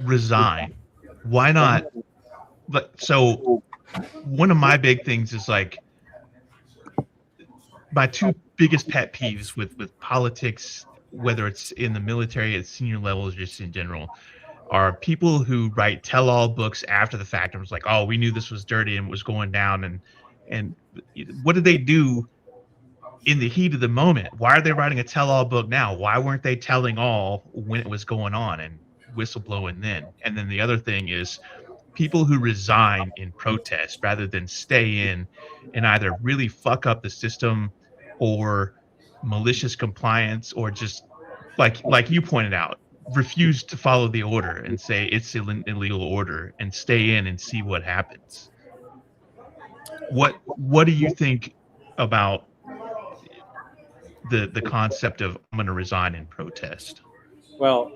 resign. Why not? But so one of my big things is like my two biggest pet peeves with politics, whether it's in the military at senior levels, just in general, are people who write tell-all books after the fact and was like, "Oh, we knew this was dirty and was going down," and what did they do in the heat of the moment? Why are they writing a tell-all book now? Why weren't they telling all when it was going on and whistleblowing then? And then the other thing is people who resign in protest rather than stay in and either really fuck up the system or malicious compliance or just like you pointed out, refuse to follow the order and say it's an illegal order and stay in and see what happens. What do you think about the concept of I'm going to resign in protest? Well,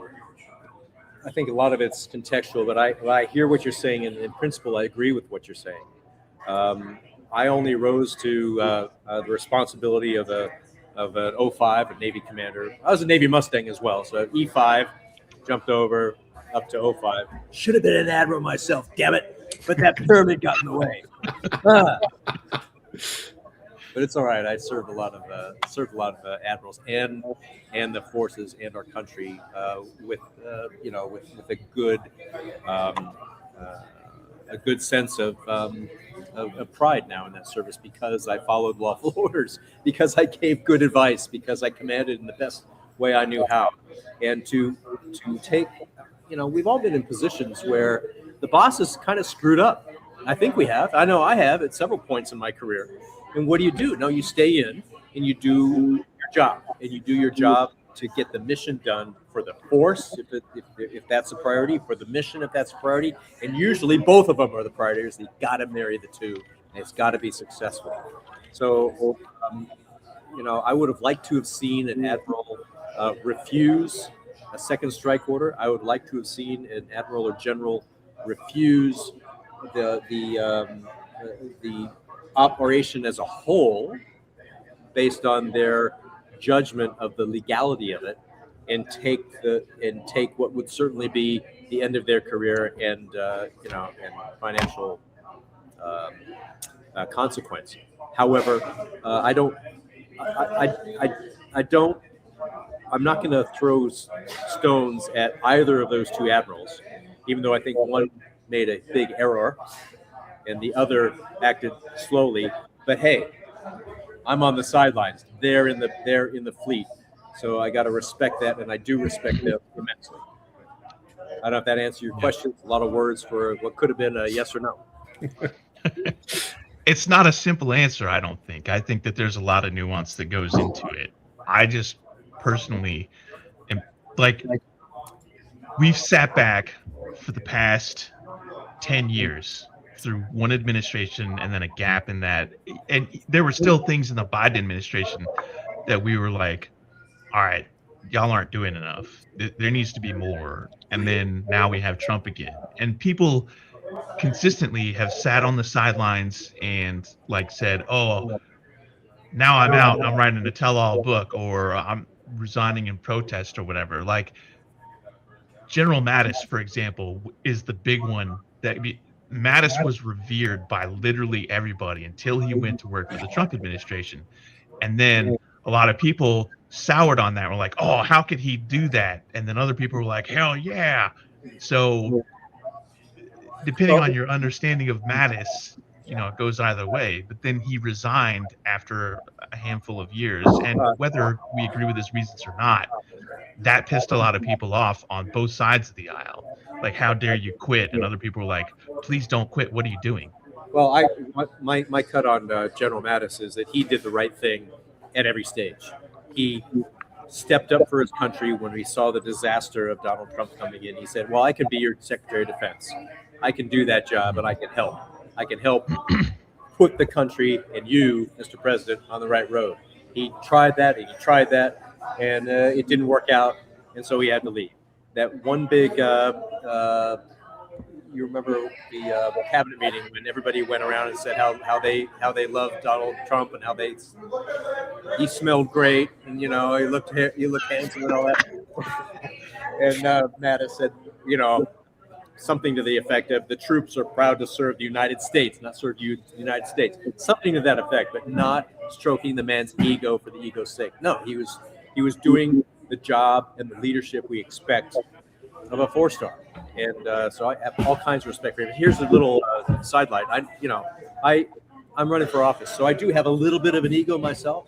I think a lot of it's contextual, but I hear what you're saying, and in principle, I agree with what you're saying. I only rose to the responsibility of an 05, a Navy commander. I was a Navy Mustang as well, so E5, jumped over up to 05. Should have been an admiral myself, damn it! But that pyramid got in the way. But it's all right. I served a lot of admirals and the forces and our country with a good sense of pride now in that service, because I followed lawful orders, because I gave good advice, because I commanded in the best way I knew how, and to take, we've all been in positions where the boss has kind of screwed up. I think we have. I know I have at several points in my career. And what do? No, you stay in and you do your job, and you do your job to get the mission done for the force, if that's a priority, for the mission, if that's a priority. And usually both of them are the priorities. You got to marry the two, and it's got to be successful. So, I would have liked to have seen an admiral refuse a second strike order. I would like to have seen an admiral or general refuse the operation as a whole based on their judgment of the legality of it, and take what would certainly be the end of their career and financial consequence. However, I'm not going to throw stones at either of those two admirals, even though I think one made a big error and the other acted slowly. But hey, I'm on the sidelines. They're in the fleet, so I got to respect that, and I do respect them immensely. I don't know if that answers your question. It's a lot of words for what could have been a yes or no. It's not a simple answer, I don't think. I think that there's a lot of nuance that goes into it. I just personally am like, we've sat back for the past 10 years through one administration and then a gap in that. And there were still things in the Biden administration that we were like, all right, y'all aren't doing enough. There needs to be more. And then now we have Trump again. And people consistently have sat on the sidelines and like said, oh, now I'm out, I'm writing a tell-all book, or I'm resigning in protest or whatever. Like General Mattis, for example, is the big one. That Mattis was revered by literally everybody until he went to work for the Trump administration. And then a lot of people soured on that. Were like, oh, how could he do that? And then other people were like, hell yeah. So depending on your understanding of Mattis, it goes either way. But then he resigned after a handful of years. And whether we agree with his reasons or not, that pissed a lot of people off on both sides of the aisle. Like, how dare you quit? And other people were like, please don't quit. What are you doing? Well, my cut on General Mattis is that he did the right thing at every stage. He stepped up for his country when we saw the disaster of Donald Trump coming in. He said, well, I can be your Secretary of Defense. I can do that job, and I can help. I can help put the country and you, Mr. President, on the right road. He tried that, and it didn't work out, and so he had to leave. That one big, you remember the cabinet meeting when everybody went around and said how they loved Donald Trump and how he smelled great, and he looked handsome and all that. And Mattis said, something to the effect of the troops are proud to serve the United States, not serve you, the United States, something to that effect, but not stroking the man's ego for the ego's sake. No, he was doing the job and the leadership we expect of a 4-star. And so I have all kinds of respect for him. Here's a little sidelight. I'm running for office, so I do have a little bit of an ego myself.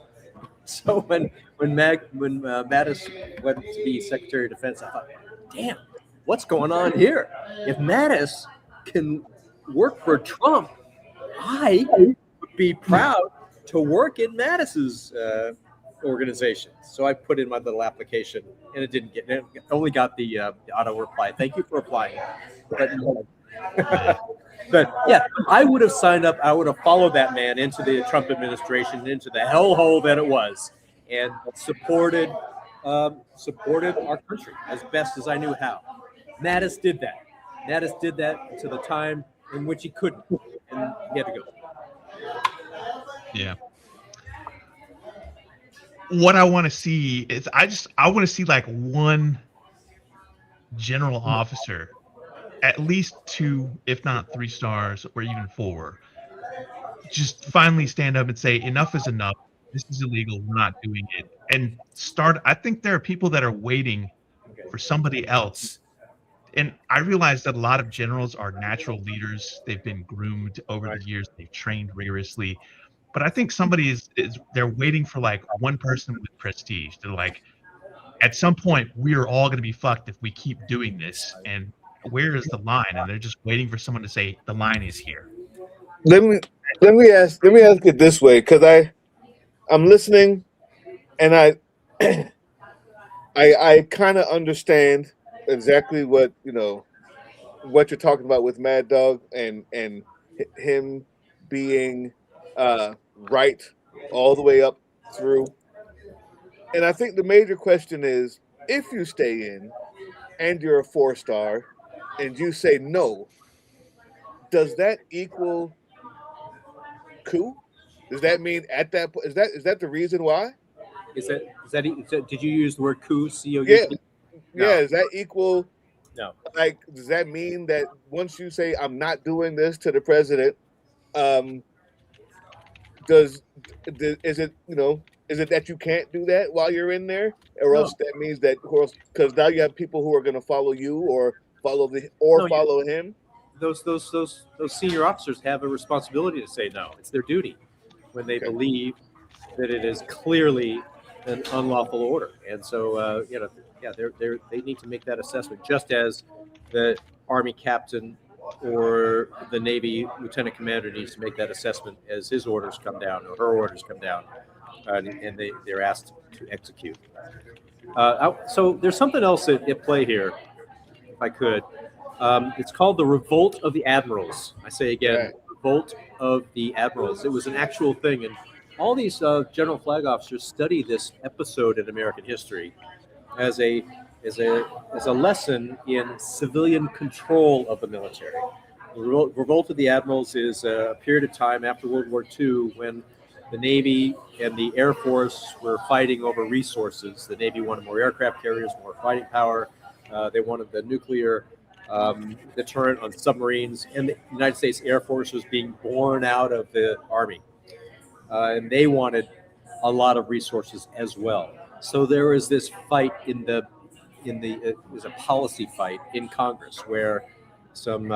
So when Mattis went to be Secretary of Defense, I thought, damn, what's going on here? If Mattis can work for Trump, I would be proud to work in Mattis's organization. So I put in my little application, and it only got the auto reply. Thank you for applying. But yeah, I would have signed up. I would have followed that man into the Trump administration, into the hellhole that it was, and supported our country as best as I knew how. Mattis did that. Mattis did that to the time in which he couldn't, and he had to go. Yeah. What I want to see is I want to see like one general officer, at least 2, if not 3 stars, or even 4, just finally stand up and say, enough is enough. This is illegal. We're not doing it. And start. I think there are people that are waiting for somebody else. And I realize that a lot of generals are natural leaders. They've been groomed over the years. They've trained rigorously. But I think somebody is they're waiting for like one person with prestige. They're like, at some point, we are all going to be fucked if we keep doing this. And where is the line? And they're just waiting for someone to say the line is here. Let me ask it this way, because I'm listening, and I kind of understand exactly what you're talking about with Mad Dog and him being right all the way up through. And I think the major question is, if you stay in and you're a 4-star and you say no, does that equal coup? Does that mean at that point, is that the reason why? Is that did you use the word coup? C-O-U? Yeah. No. Yeah. Is that equal? No. Like, does that mean that once you say I'm not doing this to the president, is it that you can't do that while you're in there, or else that means that, because now you have people who are going to follow you or follow him? Those senior officers have a responsibility to say no. It's their duty when they believe that it is clearly an unlawful order, and so they need to make that assessment, just as the Army captain or the Navy lieutenant commander needs to make that assessment as his orders come down or her orders come down, and they're asked to execute. So there's something else at play here, if I could. It's called the Revolt of the Admirals. I say again, Revolt of the Admirals. It was an actual thing, and all these general flag officers study this episode in American history as a lesson in civilian control of the military. The Revolt of the Admirals is a period of time after World War II when the Navy and the Air Force were fighting over resources. The Navy wanted more aircraft carriers, more fighting power. They wanted the nuclear deterrent on submarines, and the United States Air Force was being born out of the Army, and they wanted a lot of resources as well. So there was this fight it was a policy fight in Congress where some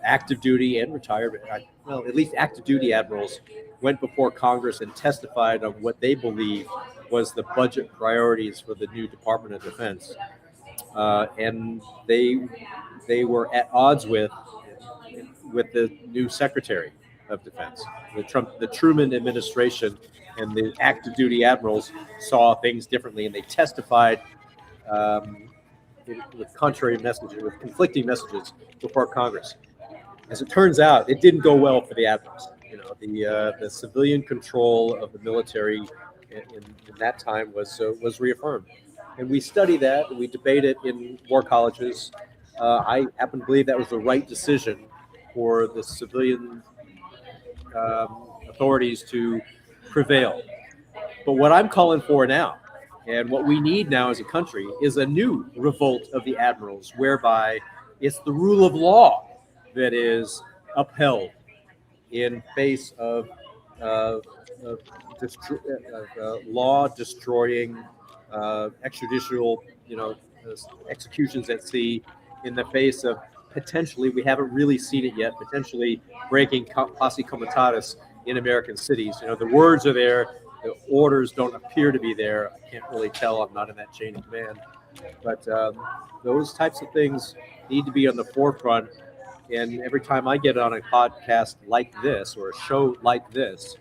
active duty and retired, at least active duty admirals went before Congress and testified on what they believed was the budget priorities for the new Department of Defense. And they were at odds with the new Secretary of Defense. The Truman administration and the active duty admirals saw things differently, and they testified with contrary messages, with conflicting messages before Congress. As it turns out, it didn't go well for the admirals. The civilian control of the military in that time was reaffirmed. And we study that, and we debate it in war colleges. I happen to believe that was the right decision for the civilian authorities to prevail. But what I'm calling for now, and what we need now as a country, is a new revolt of the admirals, whereby It's the rule of law that is upheld in face of law destroying extrajudicial, executions at sea, in the face of potentially, we haven't really seen it yet, potentially breaking posse comitatus in American cities. The words are there, the orders don't appear to be there. I can't really tell. I'm not in that chain of command, but those types of things need to be on the forefront. And every time I get on a podcast like this or a show like this,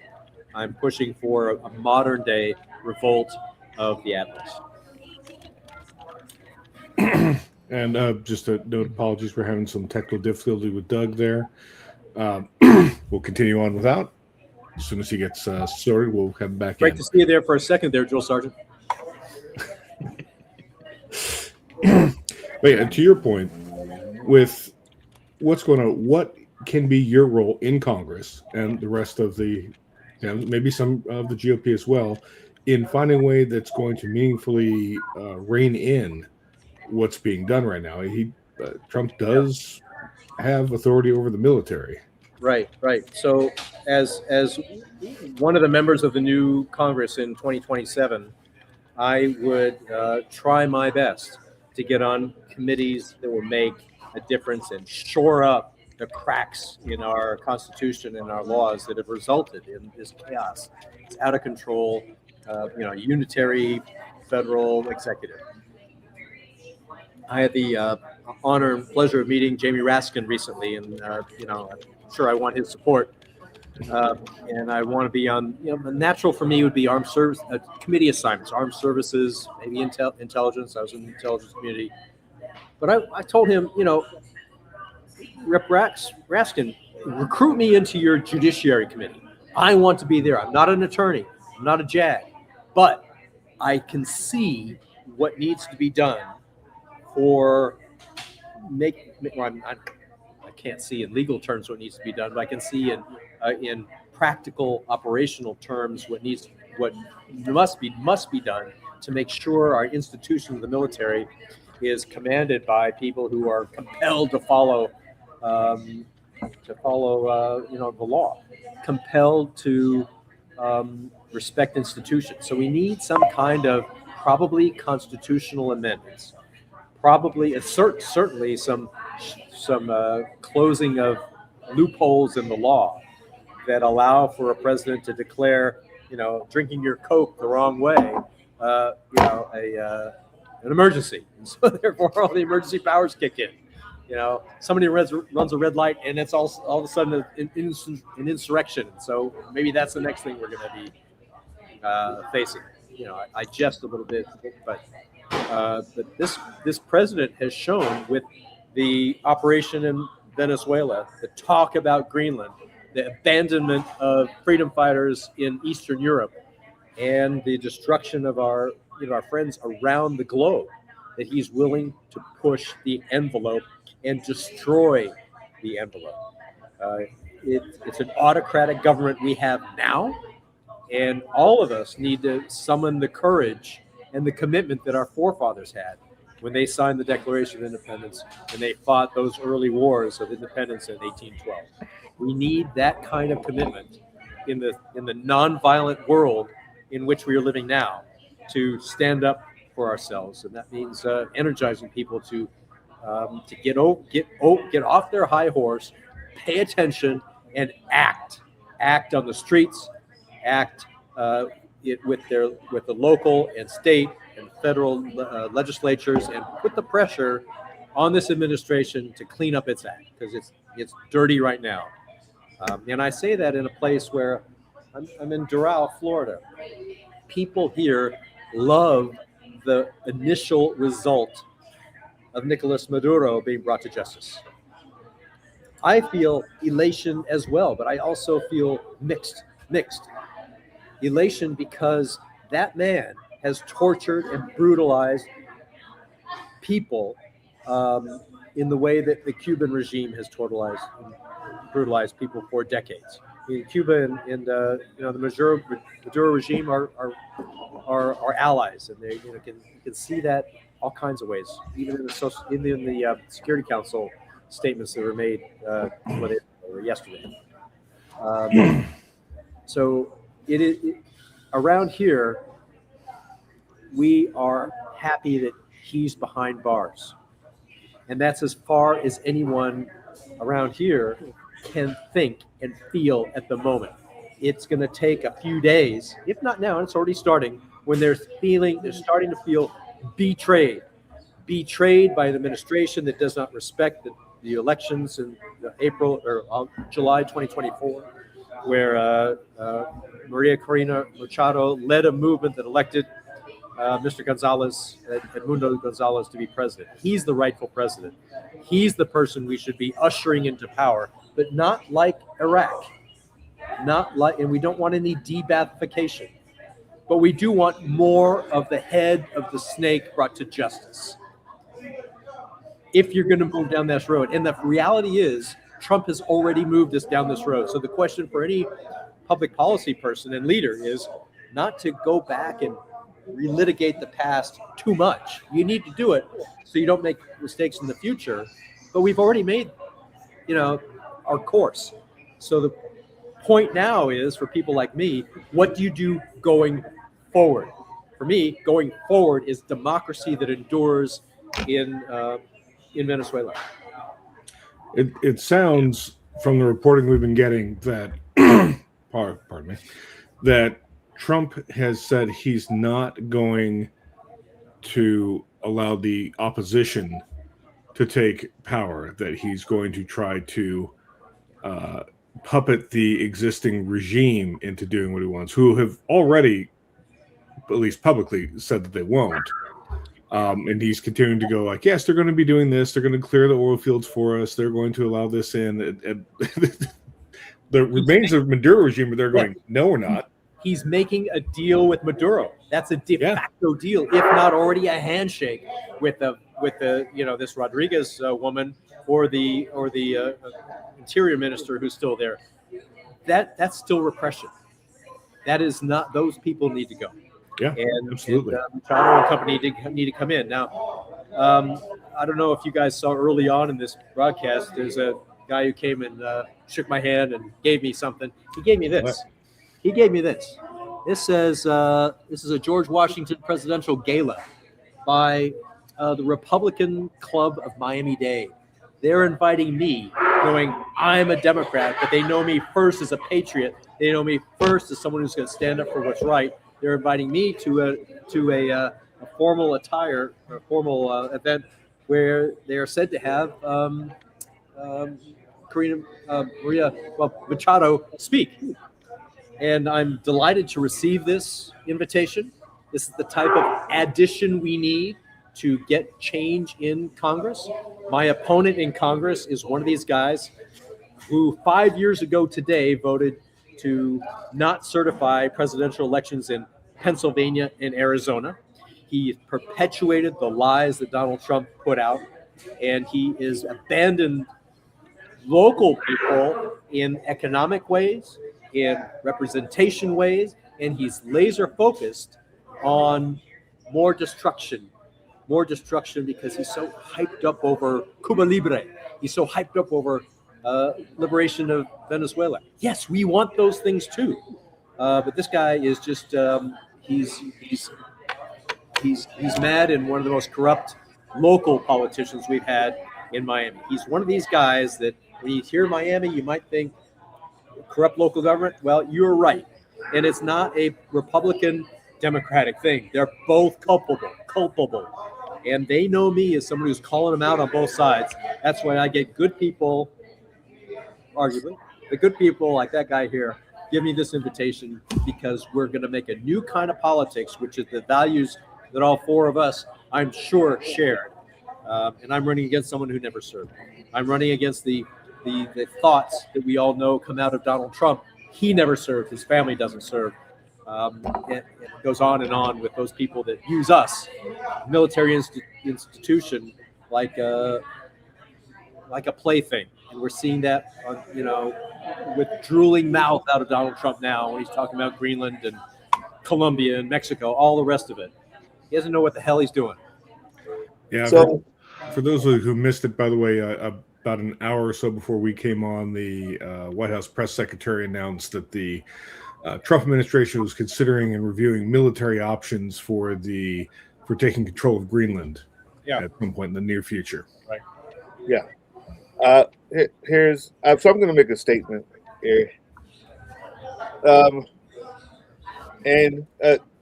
I'm pushing for a modern day revolt of the Atlas. And just a note, apologies for having some technical difficulty with Doug there. We'll continue on without. As soon as he gets started, we'll have him back Great in. to see you there for a second there, Drill Sergeant. Wait, and to your point, with what's going on, what can be your role in Congress and the rest of the, maybe some of the GOP as well, in finding a way that's going to meaningfully rein in what's being done right now? Trump does have authority over the military. Right. So as one of the members of the new Congress in 2027, I would try my best to get on committees that will make a difference and shore up the cracks in our Constitution and our laws that have resulted in this chaos. It's out of control, unitary federal executive. I had the honor and pleasure of meeting Jamie Raskin recently, and I'm sure I want his support. And I want to be on, natural for me would be armed service committee assignments, armed services, maybe intelligence. I was in the intelligence community. But I told him, Rep. Raskin, recruit me into your judiciary committee. I want to be there. I'm not an attorney. I'm not a JAG. But I can see what needs to be done for I can't see in legal terms what needs to be done, but I can see in practical operational terms what must be done to make sure our institution of the military is commanded by people who are compelled to follow the law, compelled to respect institutions. So we need some kind of probably constitutional amendments, probably certainly some closing of loopholes in the law that allow for a president to declare, drinking your Coke the wrong way, an emergency. And so therefore all the emergency powers kick in. Somebody runs a red light and it's all of a sudden an insurrection. So maybe that's the next thing we're going to be facing. I jest a little bit, but this president has shown with the operation in Venezuela, the talk about Greenland, the abandonment of freedom fighters in Eastern Europe, and the destruction of our friends around the globe, that he's willing to push the envelope and destroy the envelope. It's an autocratic government we have now, and all of us need to summon the courage and the commitment that our forefathers had when they signed the Declaration of Independence and they fought those early wars of independence in 1812. We need that kind of commitment in the nonviolent world in which we are living now to stand up for ourselves, and that means energizing people to get off their high horse, pay attention, and act on the streets, act with the local and state and federal legislatures, and put the pressure on this administration to clean up its act, because it's dirty right now. And I say that in a place where I'm in Doral, Florida. People here love the initial result of Nicolas Maduro being brought to justice. I feel elation as well, but I also feel mixed. Elation because that man has tortured and brutalized people in the way that the Cuban regime has brutalized people for decades. Cuba and the Maduro regime are allies, and they can see that all kinds of ways, even in the Security Council statements that were made yesterday. So around here, we are happy that he's behind bars. And that's as far as anyone around here can think and feel at the moment. It's going to take a few days, if not now, and it's already starting, when they're starting to feel betrayed by an administration that does not respect the elections in April or July 2024, where Maria Corina Machado led a movement that elected Mr. Gonzalez, Edmundo Gonzalez, to be president. He's the rightful president. He's the person we should be ushering into power, but not like Iraq. And we don't want any de-Baathification, but we do want more of the head of the snake brought to justice. If you're going to move down this road, and the reality is, Trump has already moved us down this road. So the question for any public policy person and leader is not to go back and relitigate the past too much. You need to do it so you don't make mistakes in the future. But we've already made, our course. So the point now is, for people like me, what do you do going forward? For me, going forward is democracy that endures in Venezuela. It sounds from the reporting we've been getting that, pardon me, that Trump has said he's not going to allow the opposition to take power, that he's going to try to puppet the existing regime into doing what he wants, who have already, at least publicly, said that they won't. And he's continuing to go like, yes, they're going to be doing this. They're going to clear the oil fields for us. They're going to allow this in. And the remains of Maduro regime, but they're going, no, we're not. He's making a deal with Maduro. That's a de facto deal, if not already a handshake with this Rodriguez woman or the interior minister who's still there. That's still repression. That is not. Those people need to go. Yeah, absolutely. Machado and company need to come in. Now, I don't know if you guys saw early on in this broadcast, there's a guy who came and shook my hand and gave me something. He gave me this. This says, this is a George Washington presidential gala by the Republican Club of Miami-Dade. They're inviting me, knowing I'm a Democrat, but they know me first as a patriot. They know me first as someone who's going to stand up for what's right. They're inviting me to a formal attire, or a formal event where they are said to have Maria Machado speak. And I'm delighted to receive this invitation. This is the type of addition we need to get change in Congress. My opponent in Congress is one of these guys who 5 years ago today voted to not certify presidential elections in Pennsylvania and Arizona. He perpetuated the lies that Donald Trump put out, and he is abandoned local people in economic ways, in representation ways, and he's laser focused on more destruction because he's so hyped up over Cuba Libre. He's so hyped up over liberation of Venezuela. Yes, we want those things too, but this guy is just he's mad, and one of the most corrupt local politicians we've had in Miami. He's one of these guys that when you hear Miami, you might think corrupt local government. Well, you're right, and it's not a Republican Democratic thing. They're both culpable, and they know me as someone who's calling them out on both sides. That's why I get good people, arguably, the good people like that guy here, give me this invitation, because we're going to make a new kind of politics, which is the values that all four of us, I'm sure, shared. And I'm running against someone who never served. I'm running against the thoughts that we all know come out of Donald Trump. He never served. His family doesn't serve. It goes on and on with those people that use us, military institution, like a plaything. And we're seeing that, with drooling mouth out of Donald Trump now when he's talking about Greenland and Colombia and Mexico, all the rest of it. He doesn't know what the hell he's doing. Yeah. So For those who missed it, by the way, about an hour or so before we came on, the White House press secretary announced that the Trump administration was considering and reviewing military options for taking control of Greenland at some point in the near future. yeah, here's so I'm going to make a statement here, and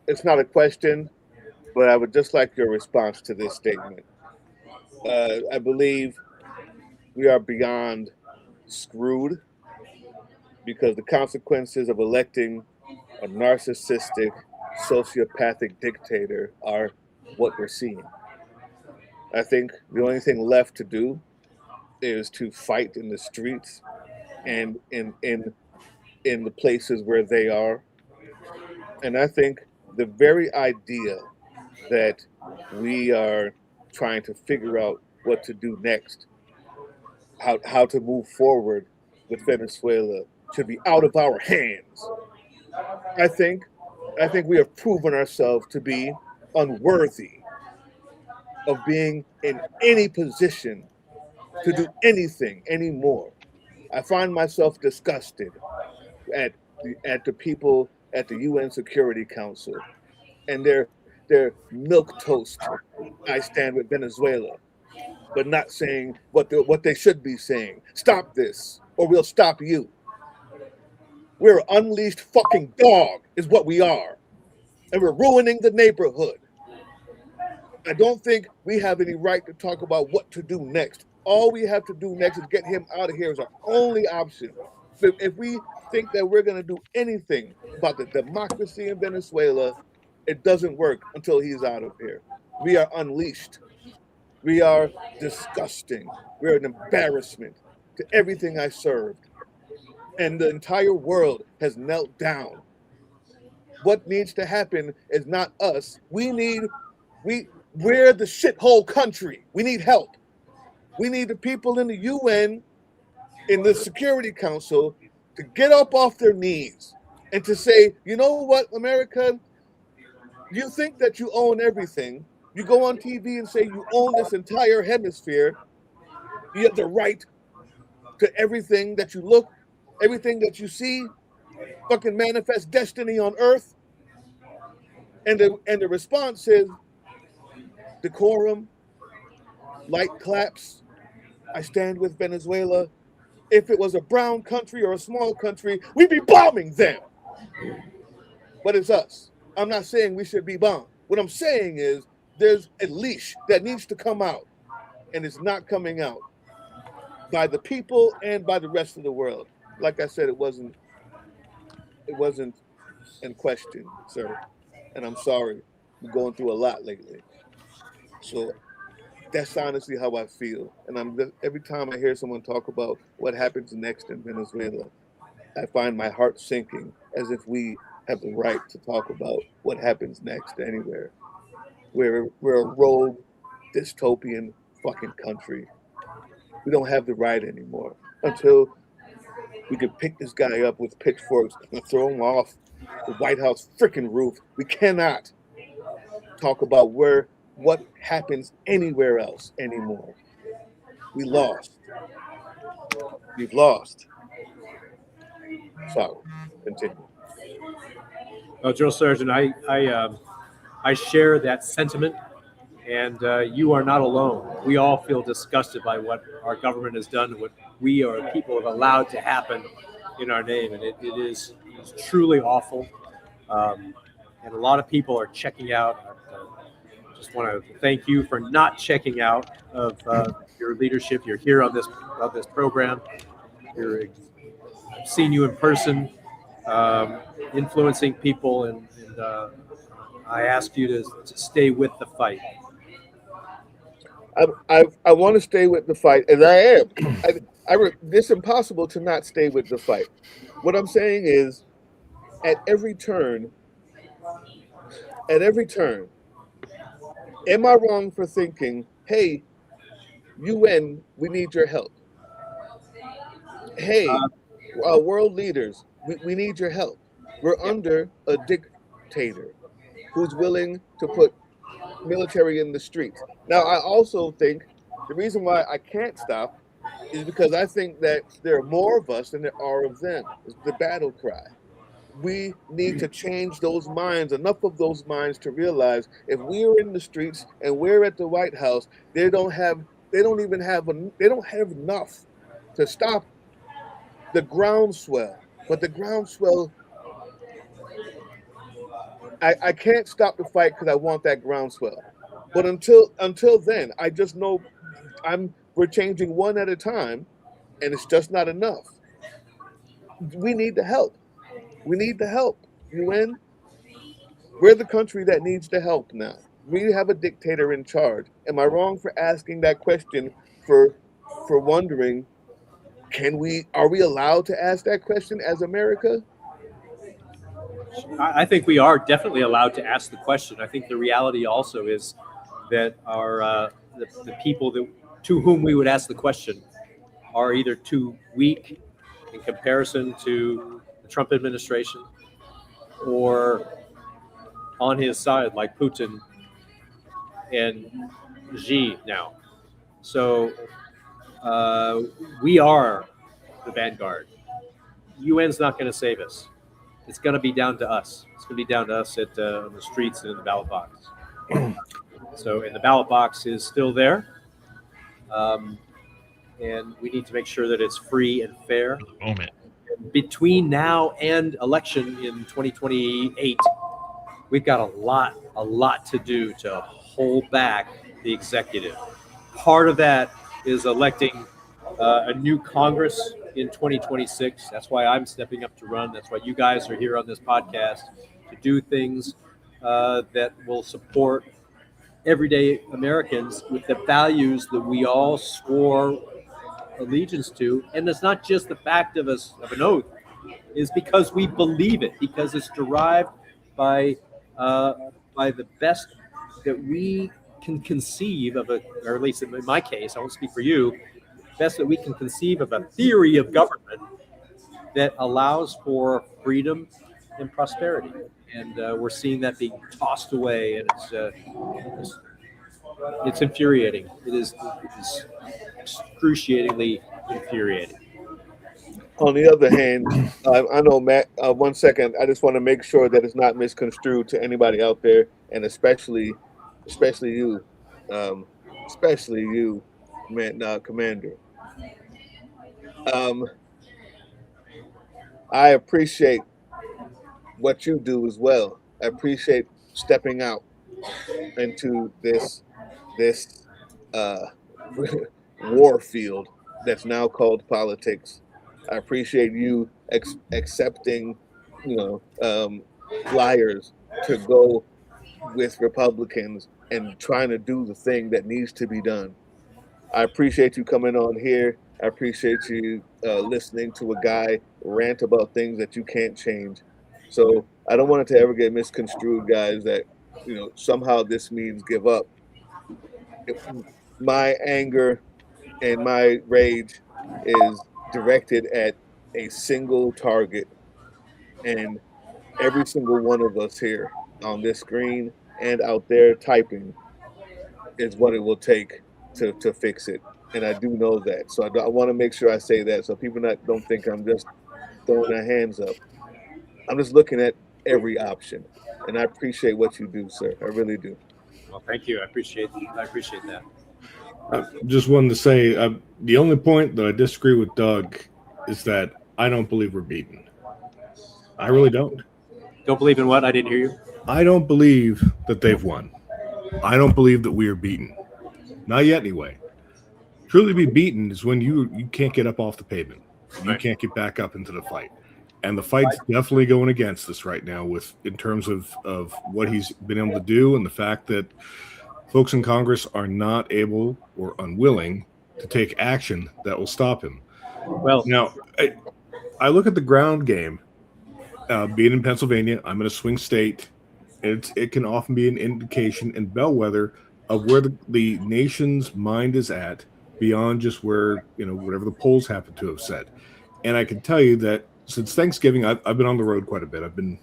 it's not a question, but I would just like your response to this statement. I believe we are beyond screwed because the consequences of electing a narcissistic, sociopathic dictator are what we're seeing. I think the only thing left to do is to fight in the streets and in the places where they are. And I think the very idea that we are trying to figure out what to do next, how to move forward with Venezuela should be out of our hands. I think I think we have proven ourselves to be unworthy of being in any position to do anything anymore. I find myself disgusted at the people at the UN Security Council and their milk toast. I stand with Venezuela, but not saying what they should be saying. Stop this, or we'll stop you. We're an unleashed fucking dog, is what we are, and we're ruining the neighborhood. I don't think we have any right to talk about what to do next. All we have to do next is get him out of here is our only option. If we think that we're going to do anything about the democracy in Venezuela, it doesn't work until he's out of here. We are unleashed. We are disgusting. We're an embarrassment to everything I served. And the entire world has knelt down. What needs to happen is not us. We're the shithole country. We need help. We need the people in the UN, in the Security Council, to get up off their knees and to say, you know what, America, you think that you own everything. You go on TV and say you own this entire hemisphere. You have the right to everything that you look, everything that you see, fucking manifest destiny on earth. And the response is decorum, light claps. I stand with Venezuela. If it was a brown country or a small country, we'd be bombing them. But it's us. I'm not saying we should be bombed. What I'm saying is there's a leash that needs to come out, and it's not coming out by the people and by the rest of the world. Like I said, it wasn't in question, sir. And I'm sorry. I'm going through a lot lately. So that's honestly how I feel. And every time I hear someone talk about what happens next in Venezuela, I find my heart sinking as if we have the right to talk about what happens next anywhere. We're a rogue, dystopian fucking country. We don't have the right anymore until we can pick this guy up with pitchforks and throw him off the White House freaking roof. We cannot talk about what happens anywhere else anymore. We lost. We've lost. So, continue. Drill Sergeant, I share that sentiment, and you are not alone. We all feel disgusted by what our government has done, what we or people have allowed to happen in our name, and it's truly awful. And a lot of people are checking out. I just want to thank you for not checking out of your leadership. You're here on this program. I've seen you in person, influencing people, and I ask you to stay with the fight. I want to stay with the fight, and I am. It's impossible to not stay with the fight. What I'm saying is, at every turn, am I wrong for thinking, hey, UN, we need your help? Hey, world leaders, we need your help. We're under a dictator who's willing to put military in the streets. Now, I also think the reason why I can't stop is because I think that there are more of us than there are of them. It's the battle cry. We need to change those minds, enough of those minds to realize if we're in the streets and we're at the White House, they don't even have, they don't have enough to stop the groundswell. But the groundswell, I can't stop the fight because I want that groundswell. But until then, I just know we're changing one at a time, and it's just not enough. We need the help. We need the help. UN, we're the country that needs the help now. We have a dictator in charge. Am I wrong for asking that question? For wondering, are we allowed to ask that question as America? I think we are definitely allowed to ask the question. I think the reality also is that the people to whom we would ask the question are either too weak in comparison to the Trump administration, or on his side, like Putin and Xi now. So we are the vanguard. UN's not going to save us. It's going to be down to us. It's going to be down to us on the streets and in the ballot box. So, and the ballot box is still there. And we need to make sure that it's free and fair. Moment. Between now and election in 2028, we've got a lot to do to hold back the executive. Part of that is electing a new Congress in 2026. That's why I'm stepping up to run. That's why you guys are here on this podcast, to do things that will support everyday Americans with the values that we all swore allegiance to. And it's not just the fact of an oath, is because we believe it, because it's derived by the best that we can conceive of, or at least in my case, I won't speak for you, best that we can conceive of a theory of government that allows for freedom and prosperity. And we're seeing that being tossed away, and it's infuriating. It is excruciatingly infuriating. On the other hand, I know, Matt, 1 second, I just want to make sure that it's not misconstrued to anybody out there, and especially you, Commander. I appreciate what you do as well. I appreciate stepping out into this war field that's now called politics. I appreciate you accepting, flyers to go with Republicans and trying to do the thing that needs to be done. I appreciate you coming on here. I appreciate you listening to a guy rant about things that you can't change. So I don't want it to ever get misconstrued, guys, that somehow this means give up. My anger and my rage is directed at a single target, and every single one of us here on this screen and out there typing is what it will take to fix it. And I do know that. So I want to make sure I say that so people don't think I'm just throwing our hands up. I'm just looking at every option. And I appreciate what you do, sir. I really do. Well, thank you. I appreciate that. I just wanted to say the only point that I disagree with Doug is that I don't believe we're beaten. I really don't. Don't believe in what? I didn't hear you. I don't believe that they've won. I don't believe that we are beaten. Not yet, anyway. Truly be beaten is when you can't get up off the pavement. You can't get back up into the fight. And the fight's definitely going against us right now in terms of what he's been able to do, and the fact that folks in Congress are not able or unwilling to take action that will stop him. Well, now, I look at the ground game. Being in Pennsylvania, I'm in a swing state. It can often be an indication and bellwether of where the nation's mind is at, beyond just where, whatever the polls happen to have said. And I can tell you that since Thanksgiving, I've been on the road quite a bit. I've been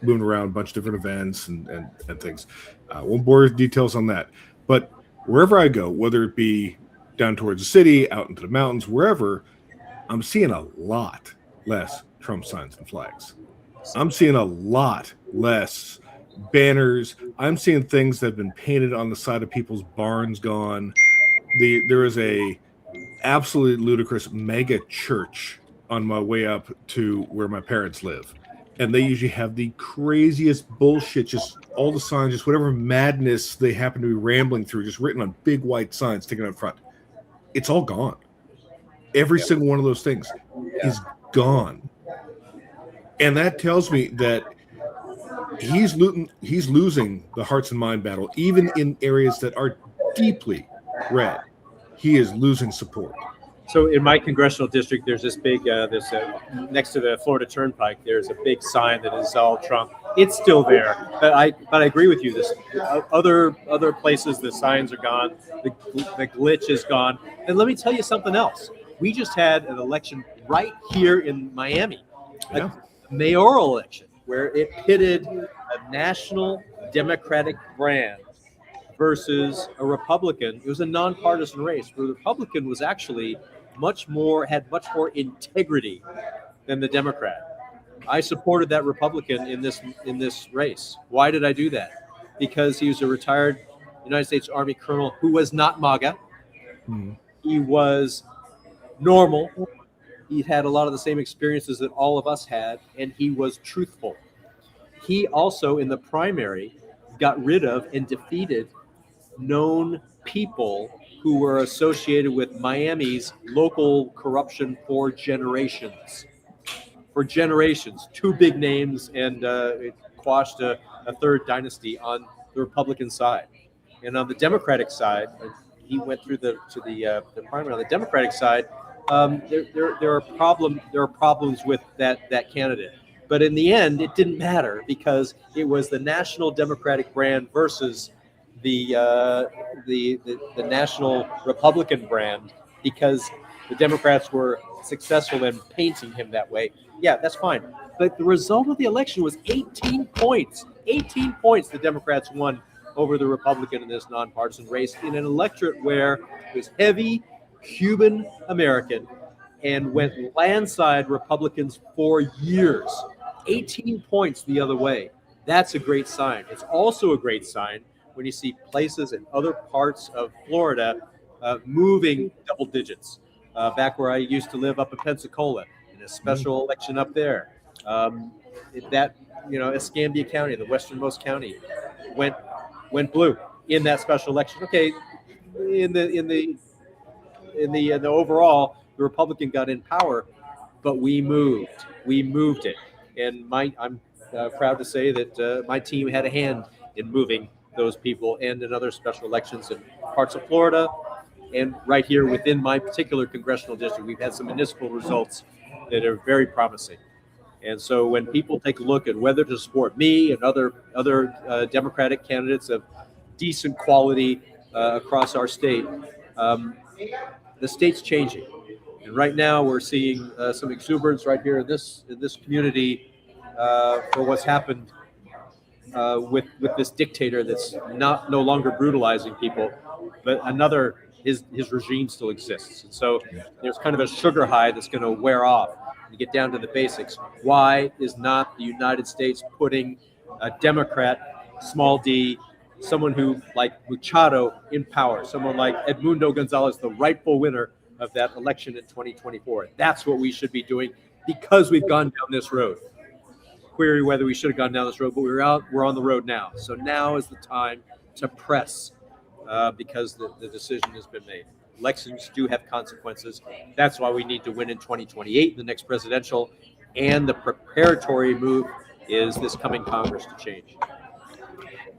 moving around, a bunch of different events and things. Won't bore details on that. But wherever I go, whether it be down towards the city, out into the mountains, wherever, I'm seeing a lot less Trump signs and flags. I'm seeing a lot less banners. I'm seeing things that have been painted on the side of people's barns gone. There is a absolutely ludicrous mega church on my way up to where my parents live. And they usually have the craziest bullshit, just all the signs, just whatever madness they happen to be rambling through, just written on big white signs sticking up front. It's all gone. Every single one of those things is gone. And that tells me that he's losing the hearts and mind battle, even in areas that are deeply red. He is losing support. So in my congressional district, there's this big, next to the Florida Turnpike, there's a big sign that is all Trump. It's still there, but I agree with you. This other places, the signs are gone, the glitch is gone. And let me tell you something else. We just had an election right here in Miami, a mayoral election, where it pitted a national Democratic brand versus a Republican. It was a nonpartisan race where the Republican was actually had much more integrity than the Democrat. I supported that Republican in this race. Why did I do that? Because he was a retired United States Army colonel who was not MAGA. He was normal. He had a lot of the same experiences that all of us had, and he was truthful. He also, in the primary, got rid of and defeated known people who were associated with Miami's local corruption for generations. For generations, two big names, and it quashed a third dynasty on the Republican side. And on the Democratic side, he went through the primary. On the Democratic side, there are problems with that candidate. But in the end, it didn't matter because it was the national Democratic brand versus the national Republican brand, because the Democrats were successful in painting him that way. Yeah, that's fine. But the result of the election was 18 points. 18 points the Democrats won over the Republican in this nonpartisan race in an electorate where it was heavy Cuban American and went landslide Republicans for years. 18 points the other way. That's a great sign. It's also a great sign when you see places in other parts of Florida moving double digits. Back where I used to live up in Pensacola, in a special election up there, Escambia County, the westernmost county, went blue in that special election. Okay, in the overall, the Republican got in power, but we moved it, and I'm proud to say that my team had a hand in moving those people, and in other special elections in parts of Florida, and right here within my particular congressional district, we've had some municipal results that are very promising. And so when people take a look at whether to support me and other Democratic candidates of decent quality across our state, the state's changing. And right now we're seeing some exuberance right here in this community for what's happened with this dictator that's no longer brutalizing people, but his regime still exists. And so there's kind of a sugar high that's going to wear off. You get down to the basics. Why is not the United States putting a Democrat, small d, someone who like Machado in power, someone like Edmundo Gonzalez, the rightful winner of that election in 2024? That's what we should be doing, because we've gone down this road. Query whether we should have gone down this road, but we're on the road now. So now is the time to press, because the decision has been made. Elections do have consequences. That's why we need to win in 2028, the next presidential, and the preparatory move is this coming Congress to change.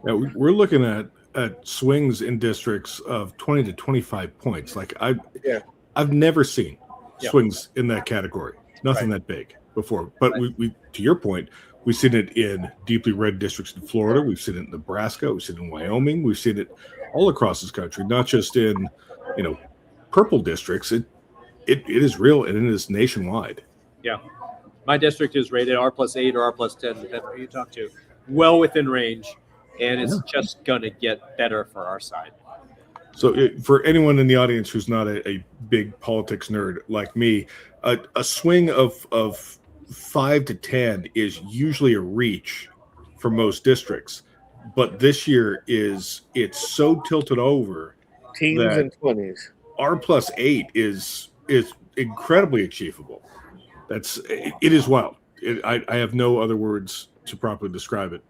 Now, we're looking at swings in districts of 20 to 25 points. Like I've never seen swings in that category. Nothing that big before. But we to your point, we've seen it in deeply red districts in Florida. We've seen it in Nebraska. We've seen it in Wyoming. We've seen it all across this country, not just in purple districts. It is real, and it is nationwide. Yeah. My district is rated R+8 or R+10, depending on who you talk to, well within range, and it's just going to get better for our side. So for anyone in the audience who's not a big politics nerd like me, a swing of 5 to 10 is usually a reach for most districts. But this year it's so tilted over Teens and 20s. R+8 is incredibly achievable. It is wild. I have no other words to properly describe it.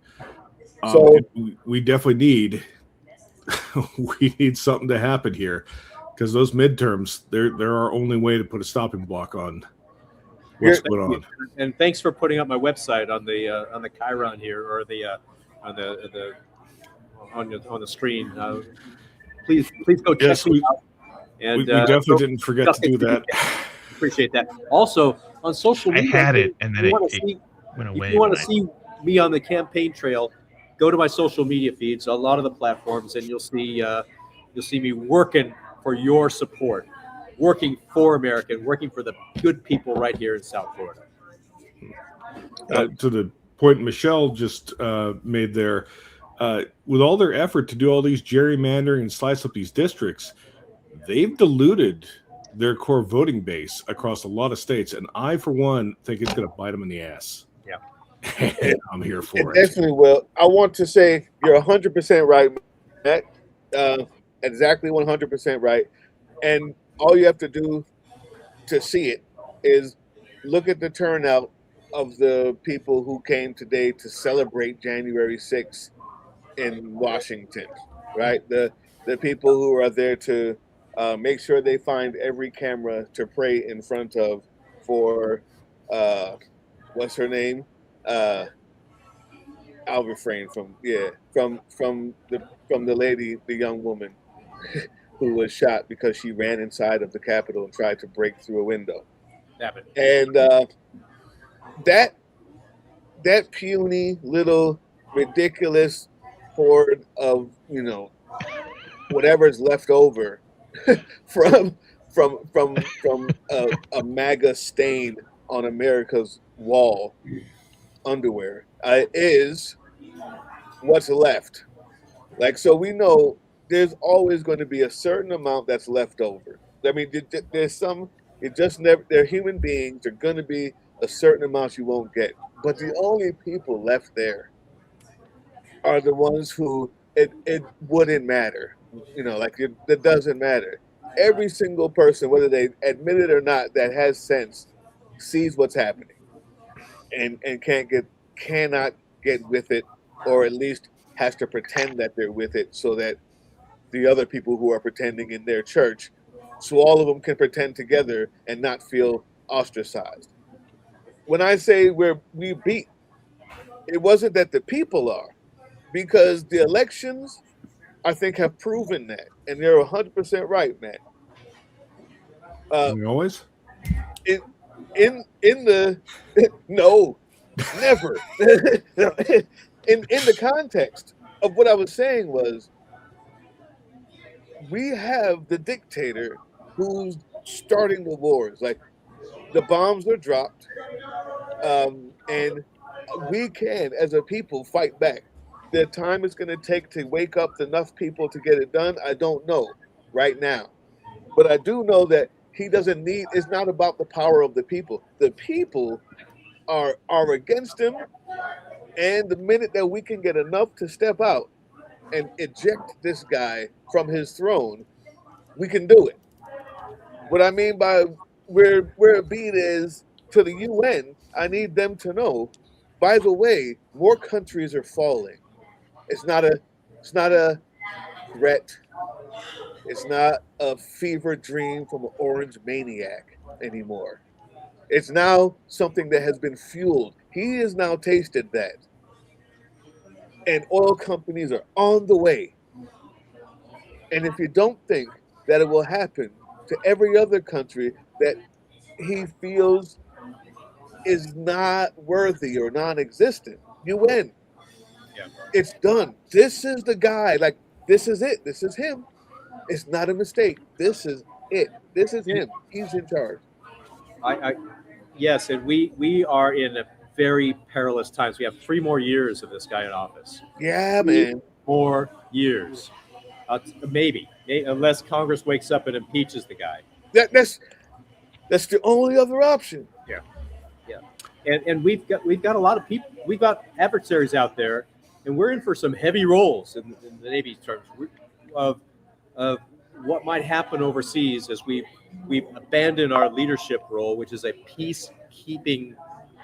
So we definitely need we need something to happen here, because those midterms, they're our only way to put a stopping block on what's going on. And thanks for putting up my website on the Chiron here, or on the screen. Please go check it out. And we definitely didn't forget to do that. Appreciate that. Also on social media, I had it, and then it went away. If you want to see me on the campaign trail, go to my social media feeds, a lot of the platforms, and you'll see me working for your support, working for America, working for the good people right here in South Florida. To the point Michelle just made there, with all their effort to do all these gerrymandering and slice up these districts, they've diluted their core voting base across a lot of states, and I, for one, think it's going to bite them in the ass. Yeah. I'm here for it. Definitely will. I want to say you're 100% right, Matt. Exactly 100% right. And all you have to do to see it is look at the turnout of the people who came today to celebrate January 6th in Washington, right? The people who are there to make sure they find every camera to pray in front of for what's her name? I'll refrain from the lady, the young woman who was shot because she ran inside of the Capitol and tried to break through a window. And that puny little ridiculous horde of whatever's left over from a MAGA stain on America's wall underwear is what's left. Like, so we know there's always going to be a certain amount that's left over. I mean, there's some, it just never, they're human beings. They're going to be a certain amount you won't get. But the only people left there are the ones who it wouldn't matter. Like it doesn't matter. Every single person, whether they admit it or not, that has sense, sees what's happening and cannot get with it, or at least has to pretend that they're with it so that the other people who are pretending in their church, so all of them can pretend together and not feel ostracized. When I say we beat, it wasn't that the people are, because the elections, I think, have proven that, and they're 100% right, man. Always? In the no, never. In the context of what I was saying was, we have the dictator who's starting the wars. Like, the bombs are dropped, and we can, as a people, fight back. The time it's going to take to wake up enough people to get it done, I don't know right now. But I do know that he doesn't need, it's not about the power of the people. The people are against him, and the minute that we can get enough to step out and eject this guy from his throne, we can do it. What I mean by where a beat is to the UN, I need them to know, by the way, more countries are falling. It's not a threat. It's not a fever dream from an orange maniac anymore. It's now something that has been fueled. He has now tasted that. And oil companies are on the way. And if you don't think that it will happen to every other country that he feels is not worthy or non-existent, you win. Yeah. It's done. This is the guy. Like, this is it. This is him. It's not a mistake. This is it. This is him. He's in charge. Yes, and we are in a very perilous times. We have 3 more years of this guy in office. Yeah, 3 man. more years, maybe, unless Congress wakes up and impeaches the guy. That's the only other option. Yeah, yeah, and we've got a lot of people. We've got adversaries out there, and we're in for some heavy rolls in the Navy's terms of of what might happen overseas as we've abandoned our leadership role, which is a peacekeeping,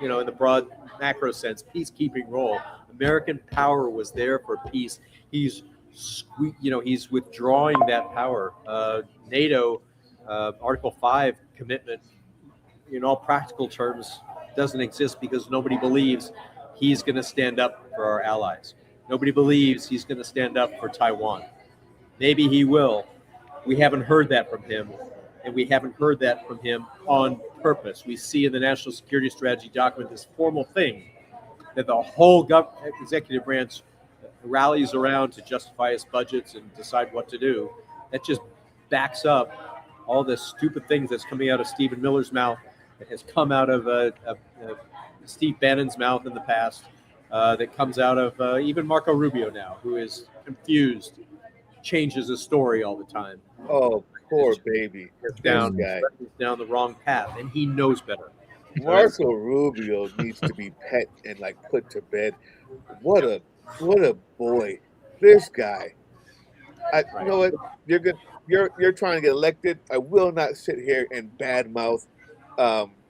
in the broad macro sense, peacekeeping role. American power was there for peace. He's he's withdrawing that power. NATO Article 5 commitment, in all practical terms, doesn't exist because nobody believes he's going to stand up for our allies. Nobody believes he's going to stand up for Taiwan. Maybe he will. We haven't heard that from him, and we haven't heard that from him on purpose. We see in the National Security Strategy document this formal thing that the whole executive branch rallies around to justify its budgets and decide what to do. That just backs up all the stupid things that's coming out of Stephen Miller's mouth, that has come out of Steve Bannon's mouth in the past, that comes out of even Marco Rubio now, who is confused, changes his story all the time. Oh, poor baby. Down the wrong path, and he knows better. Marco Rubio needs to be pet and like put to bed. What a boy. This guy. You know what? You're good. You're trying to get elected. I will not sit here and badmouth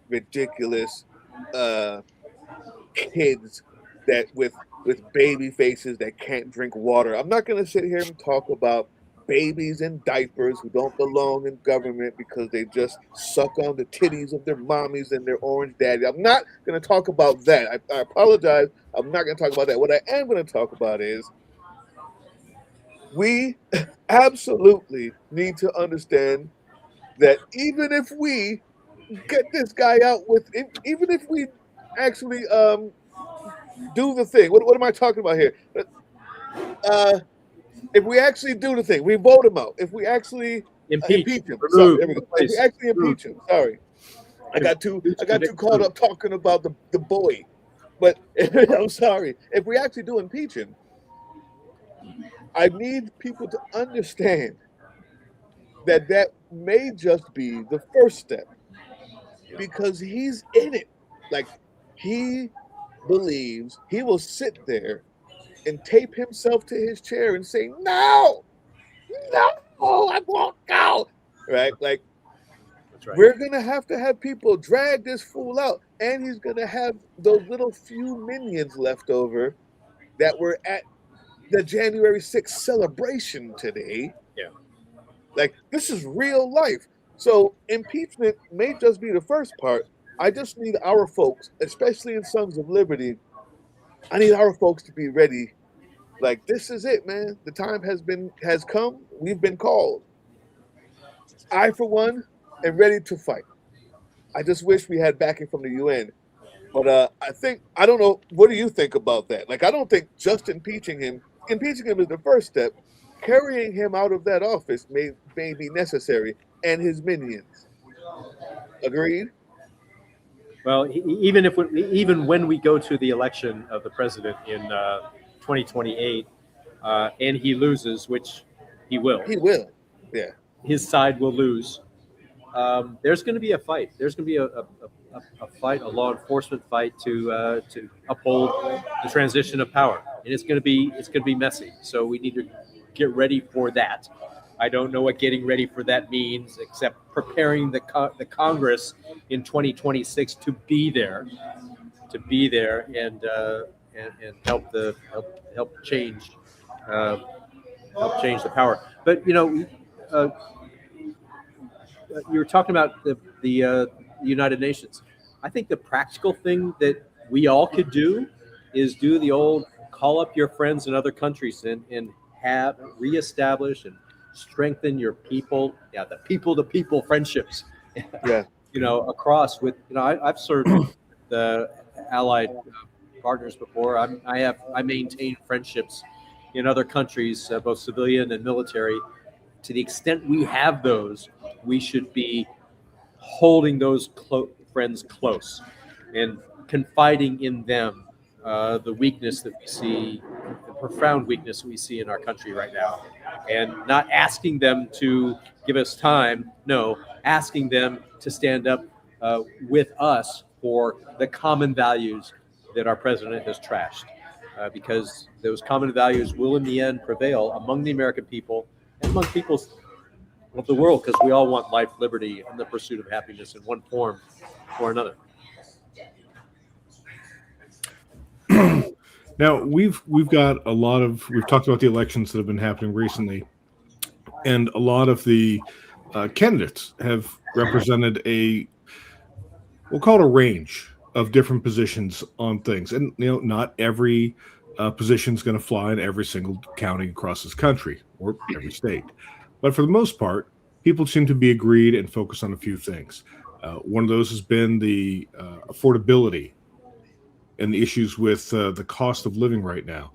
ridiculous kids that with baby faces that can't drink water. I'm not going to sit here and talk about babies in diapers who don't belong in government because they just suck on the titties of their mommies and their orange daddy. I'm not going to talk about that. I apologize. I'm not going to talk about that. What I am going to talk about is we absolutely need to understand that even if we get this guy out even if we actually do the thing. What am I talking about here? If we actually do the thing, we vote him out. If we actually impeach him, sorry, there we go. If we actually impeach him, sorry, I got too caught up talking about the boy, but I'm sorry. If we actually do impeach him, I need people to understand that may just be the first step, because he's in it. Like, he believes he will sit there and tape himself to his chair and say, no, I won't go. Right? Like, that's right. We're going to have people drag this fool out. And he's going to have those little few minions left over that were at the January 6th celebration today. Yeah. Like, this is real life. So impeachment may just be the first part. I just need our folks, especially in Sons of Liberty, I need our folks to be ready. Like, this is it, man. The time has come. We've been called. I, for one, am ready to fight. I just wish we had backing from the UN. But I don't know, what do you think about that? Like, I don't think just impeaching him is the first step. Carrying him out of that office may be necessary, and his minions. Agreed? Well, even when we go to the election of the president in 2028, and he loses, which he will. He will, yeah. His side will lose. There's going to be a fight. There's going to be a fight, a law enforcement fight to uphold the transition of power, and it's going to be messy. So we need to get ready for that. I don't know what getting ready for that means, except preparing the Congress in 2026 to be there and help change the power. But you were talking about the United Nations. I think the practical thing that we all could do is do the old call up your friends in other countries and have reestablish and strengthen your people, the people-to-people friendships, across with, I've served the allied partners before. I maintain friendships in other countries, both civilian and military. To the extent we have those, we should be holding those friends close and confiding in them the weakness that we see, the profound weakness we see in our country right now, and not asking them to give us time, no, asking them to stand up with us for the common values that our president has trashed. Because those common values will in the end prevail among the American people and among peoples of the world, because we all want life, liberty, and the pursuit of happiness in one form or another. Now we've talked about the elections that have been happening recently, and a lot of the candidates have represented we'll call it a range of different positions on things, and not every position is going to fly in every single county across this country or every state, but for the most part, people seem to be agreed and focused on a few things. One of those has been the affordability and the issues with the cost of living right now.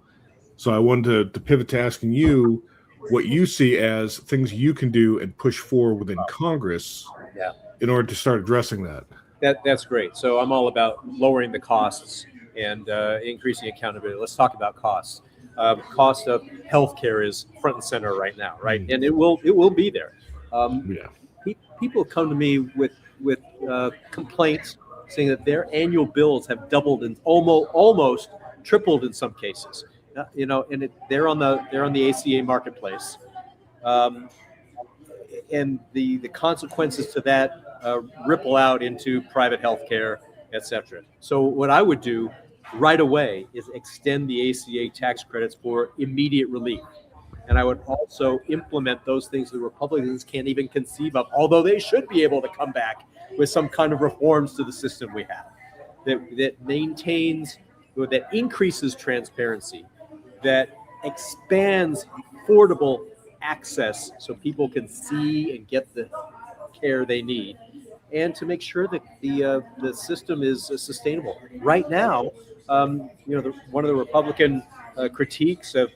So I wanted to pivot to asking you what you see as things you can do and push forward within Congress in order to start addressing that. That's great. So I'm all about lowering the costs and increasing accountability. Let's talk about costs. Cost of healthcare is front and center right now, right? And it will be there. People come to me with complaints saying that their annual bills have doubled and almost tripled in some cases. And they're on the ACA marketplace, and the consequences to that ripple out into private healthcare, etc. So what I would do right away is extend the ACA tax credits for immediate relief. And I would also implement those things the Republicans can't even conceive of, although they should be able to come back with some kind of reforms to the system we have that maintains, that increases transparency, that expands affordable access so people can see and get the care they need, and to make sure that the system is sustainable. Right now, one of the Republican critiques of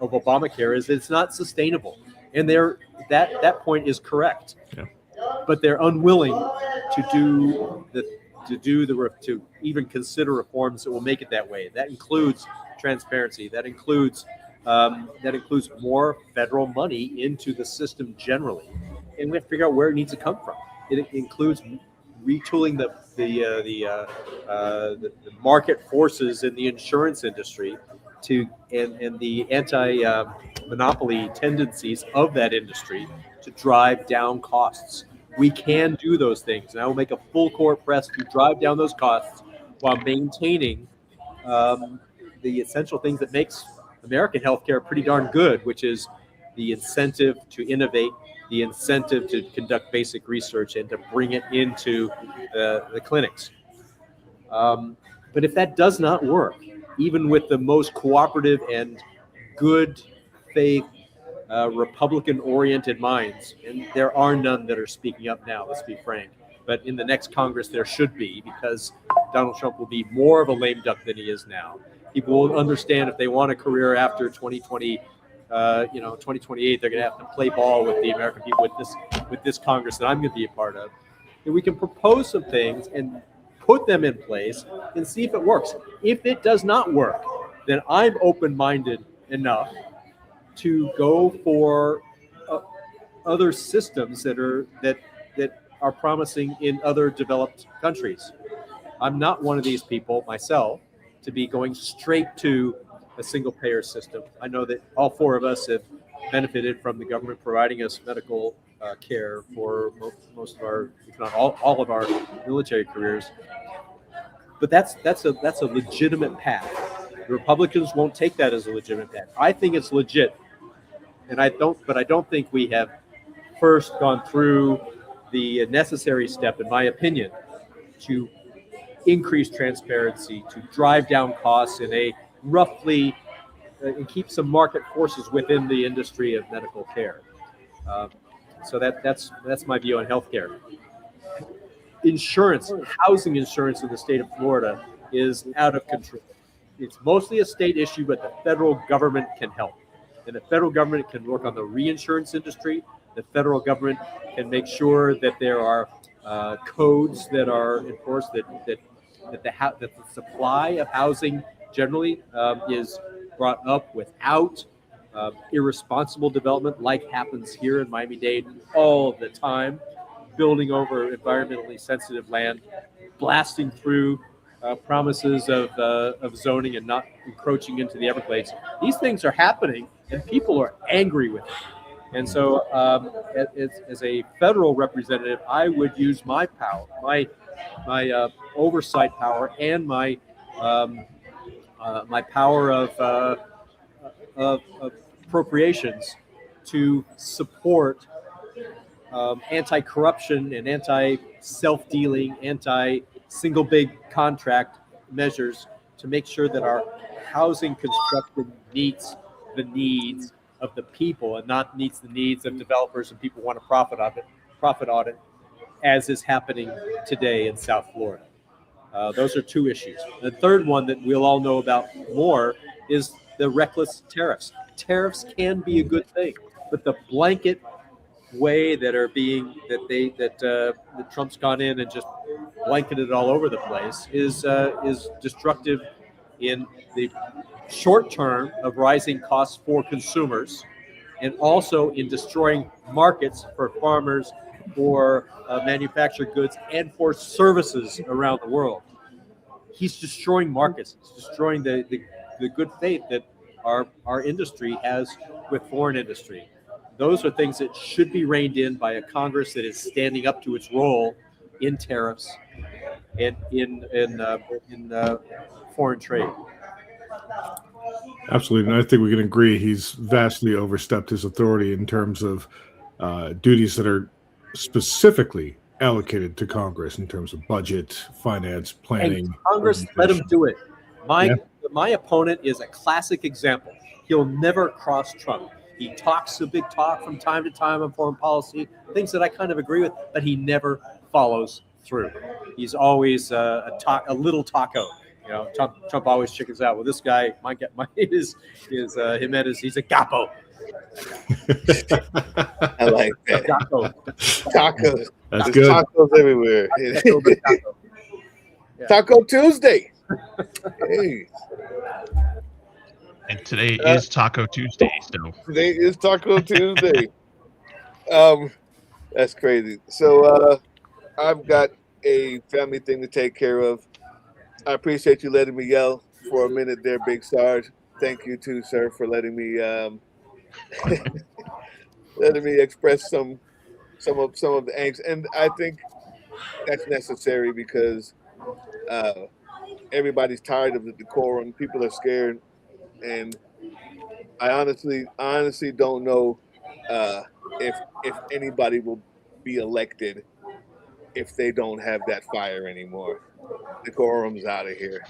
Obamacare is that it's not sustainable, and that point is correct. Yeah. But they're unwilling to even consider reforms that will make it that way. That includes transparency. That includes more federal money into the system generally, and we have to figure out where it needs to come from. It includes retooling the market forces in the insurance industry and the anti-monopoly tendencies of that industry to drive down costs. We can do those things, and I will make a full court press to drive down those costs while maintaining the essential things that makes American healthcare pretty darn good, which is the incentive to innovate, the incentive to conduct basic research, and to bring it into the clinics. But if that does not work, even with the most cooperative and good faith Republican-oriented minds, and there are none that are speaking up now, let's be frank, but in the next Congress there should be, because Donald Trump will be more of a lame duck than he is now. People will understand if they want a career after 2028, they're going to have to play ball with the American people with this Congress that I'm going to be a part of. And we can propose some things and put them in place and see if it works. If it does not work, then I'm open-minded enough to go for other systems that are promising in other developed countries. I'm not one of these people myself to be going straight to a single-payer system. I know that all four of us have benefited from the government providing us medical care for most of our, if not all of our military careers. But that's a legitimate path. The Republicans won't take that as a legitimate path. I think it's legit, and I don't think we have first gone through the necessary step, in my opinion, to increase transparency, to drive down costs in a roughly and keep some market forces within the industry of medical care. So that's my view on healthcare. Insurance, housing insurance in the state of Florida is out of control. It's mostly a state issue, but the federal government can help. And the federal government can work on the reinsurance industry. The federal government can make sure that there are codes that are enforced, that the supply of housing generally is brought up without irresponsible development, like happens here in Miami-Dade all the time, building over environmentally sensitive land, blasting through promises of zoning and not encroaching into the Everglades. These things are happening, and people are angry with it. And so, as a federal representative, I would use my power, my oversight power, and my my power of appropriations to support anti-corruption and anti-self-dealing, anti-single big contract measures to make sure that our housing construction meets the needs of the people and not meets the needs of developers and people want to profit on it, as is happening today in South Florida. Those are two issues. The third one that we'll all know about more is the reckless tariffs. Tariffs can be a good thing, but the blanket way that Trump's gone in and just blanketed it all over the place is destructive in the short term of rising costs for consumers, and also in destroying markets for farmers, for manufactured goods, and for services around the world. He's destroying markets. He's destroying the good faith that our industry has with foreign industry. Those are things that should be reined in by a Congress that is standing up to its role in tariffs and in foreign trade. Absolutely, and I think we can agree he's vastly overstepped his authority in terms of duties that are specifically allocated to Congress in terms of budget, finance, planning. And Congress let him do it. My opponent is a classic example. He'll never cross Trump. He talks a big talk from time to time on foreign policy, things that I kind of agree with, but he never follows through. He's always a little taco. You know, Trump always chickens out. Well, this guy, he's a capo. I like that. Tacos. That's There's good. Tacos everywhere. Taco Tuesday. Hey. And today is Taco Tuesday, so Today is Taco Tuesday. That's crazy. So I've got a family thing to take care of. I appreciate you letting me yell for a minute there, Big Sarge. Thank you too, sir, for letting me express some of the angst. And I think that's necessary because everybody's tired of the decorum. People are scared. And I honestly don't know if anybody will be elected if they don't have that fire anymore. Decorum's out of here.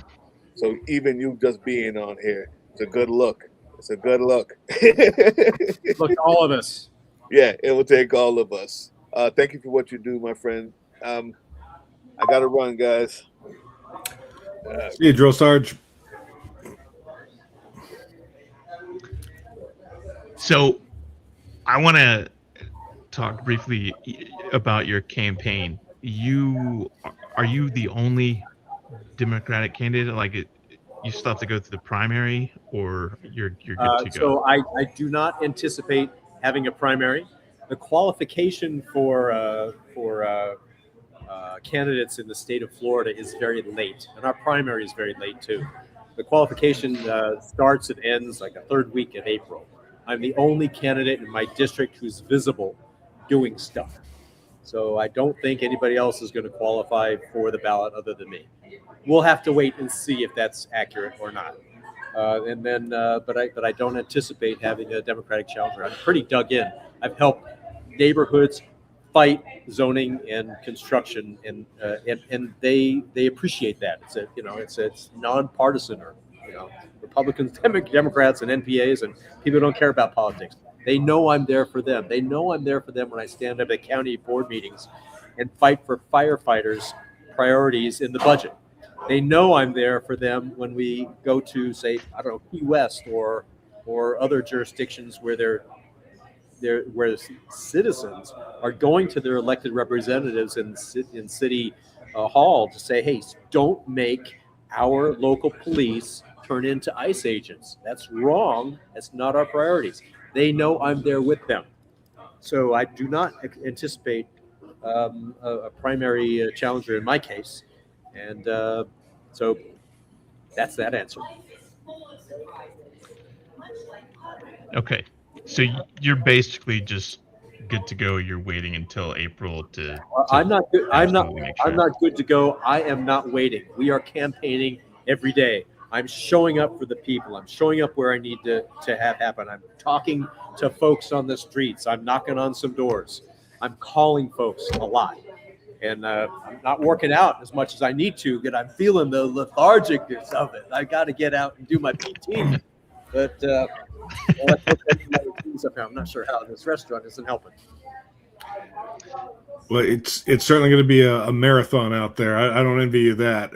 So even you just being on here, it's a good look. It's a good look. Look, all of us. Yeah, it will take all of us. Thank you for what you do, my friend. I got to run, guys. See you, Drill Sarge. So I want to talk briefly about your campaign. Are you the only Democratic candidate? Like, you still have to go through the primary, or you're good to go? So I do not anticipate having a primary. The qualification for candidates in the state of Florida is very late, and our primary is very late too. The qualification starts and ends like a third week in April. I'm the only candidate in my district who's visible doing stuff. So I don't think anybody else is going to qualify for the ballot other than me. We'll have to wait and see if that's accurate or not. But I don't anticipate having a Democratic challenger. I'm pretty dug in. I've helped neighborhoods fight zoning and construction, and they appreciate that. It's nonpartisan, or Republicans, Democrats, and NPAs, and people don't care about politics. They know I'm there for them. They know I'm there for them when I stand up at county board meetings and fight for firefighters' priorities in the budget. They know I'm there for them when we go to, say, Key West or other jurisdictions where they're where citizens are going to their elected representatives in city hall to say, hey, don't make our local police turn into ICE agents. That's wrong. That's not our priorities. They know I'm there with them. So I do not anticipate a primary challenger in my case. And so that's that answer. Okay. So you're basically just good to go. You're waiting until April to I'm not good. absolutely make sure. I'm not good to go. I am not waiting. We are campaigning every day. I'm showing up for the people. I'm showing up where I need to have happen. I'm talking to folks on the streets. I'm knocking on some doors. I'm calling folks a lot. And I'm not working out as much as I need to, but I'm feeling the lethargicness of it. I got to get out and do my PT. But I'm not sure how this restaurant isn't helping. Well, it's certainly going to be a marathon out there. I don't envy you that.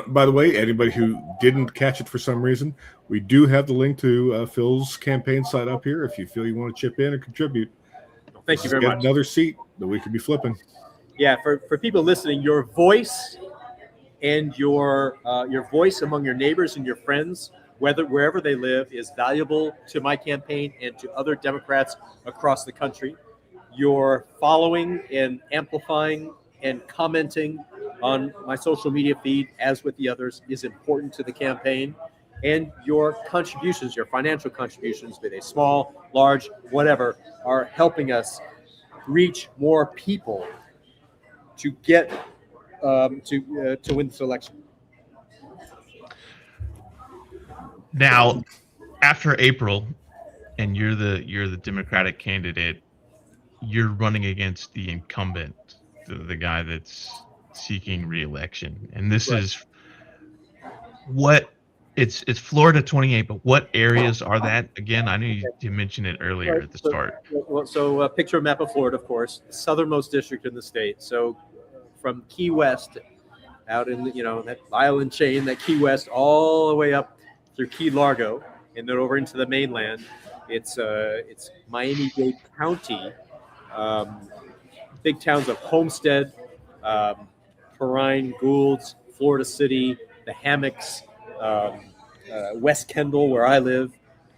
By the way, anybody who didn't catch it for some reason, we do have the link to Phil's campaign site up here if you feel you want to chip in or contribute. Thank you very much. Another seat that we could be flipping. Yeah, for people listening, your voice and your voice among your neighbors and your friends, wherever they live, is valuable to my campaign and to other Democrats across the country. Your following and amplifying and commenting on my social media feed, as with the others, is important to the campaign. And your contributions, your financial contributions, be they small, large, whatever, are helping us reach more people to get to win this election. Now, after April, and you're the Democratic candidate, you're running against the incumbent, the guy that's seeking re-election, and this is what it's Florida 28. But what areas are that again? I know you mentioned it earlier at the start. So picture a map of Florida, of course, southernmost district in the state. So from Key West, out in that island chain, that Key West, all the way up through Key Largo, and then over into the mainland. It's Miami-Dade County, big towns of Homestead, Perrine, Goulds, Florida City, the Hammocks, West Kendall, where I live,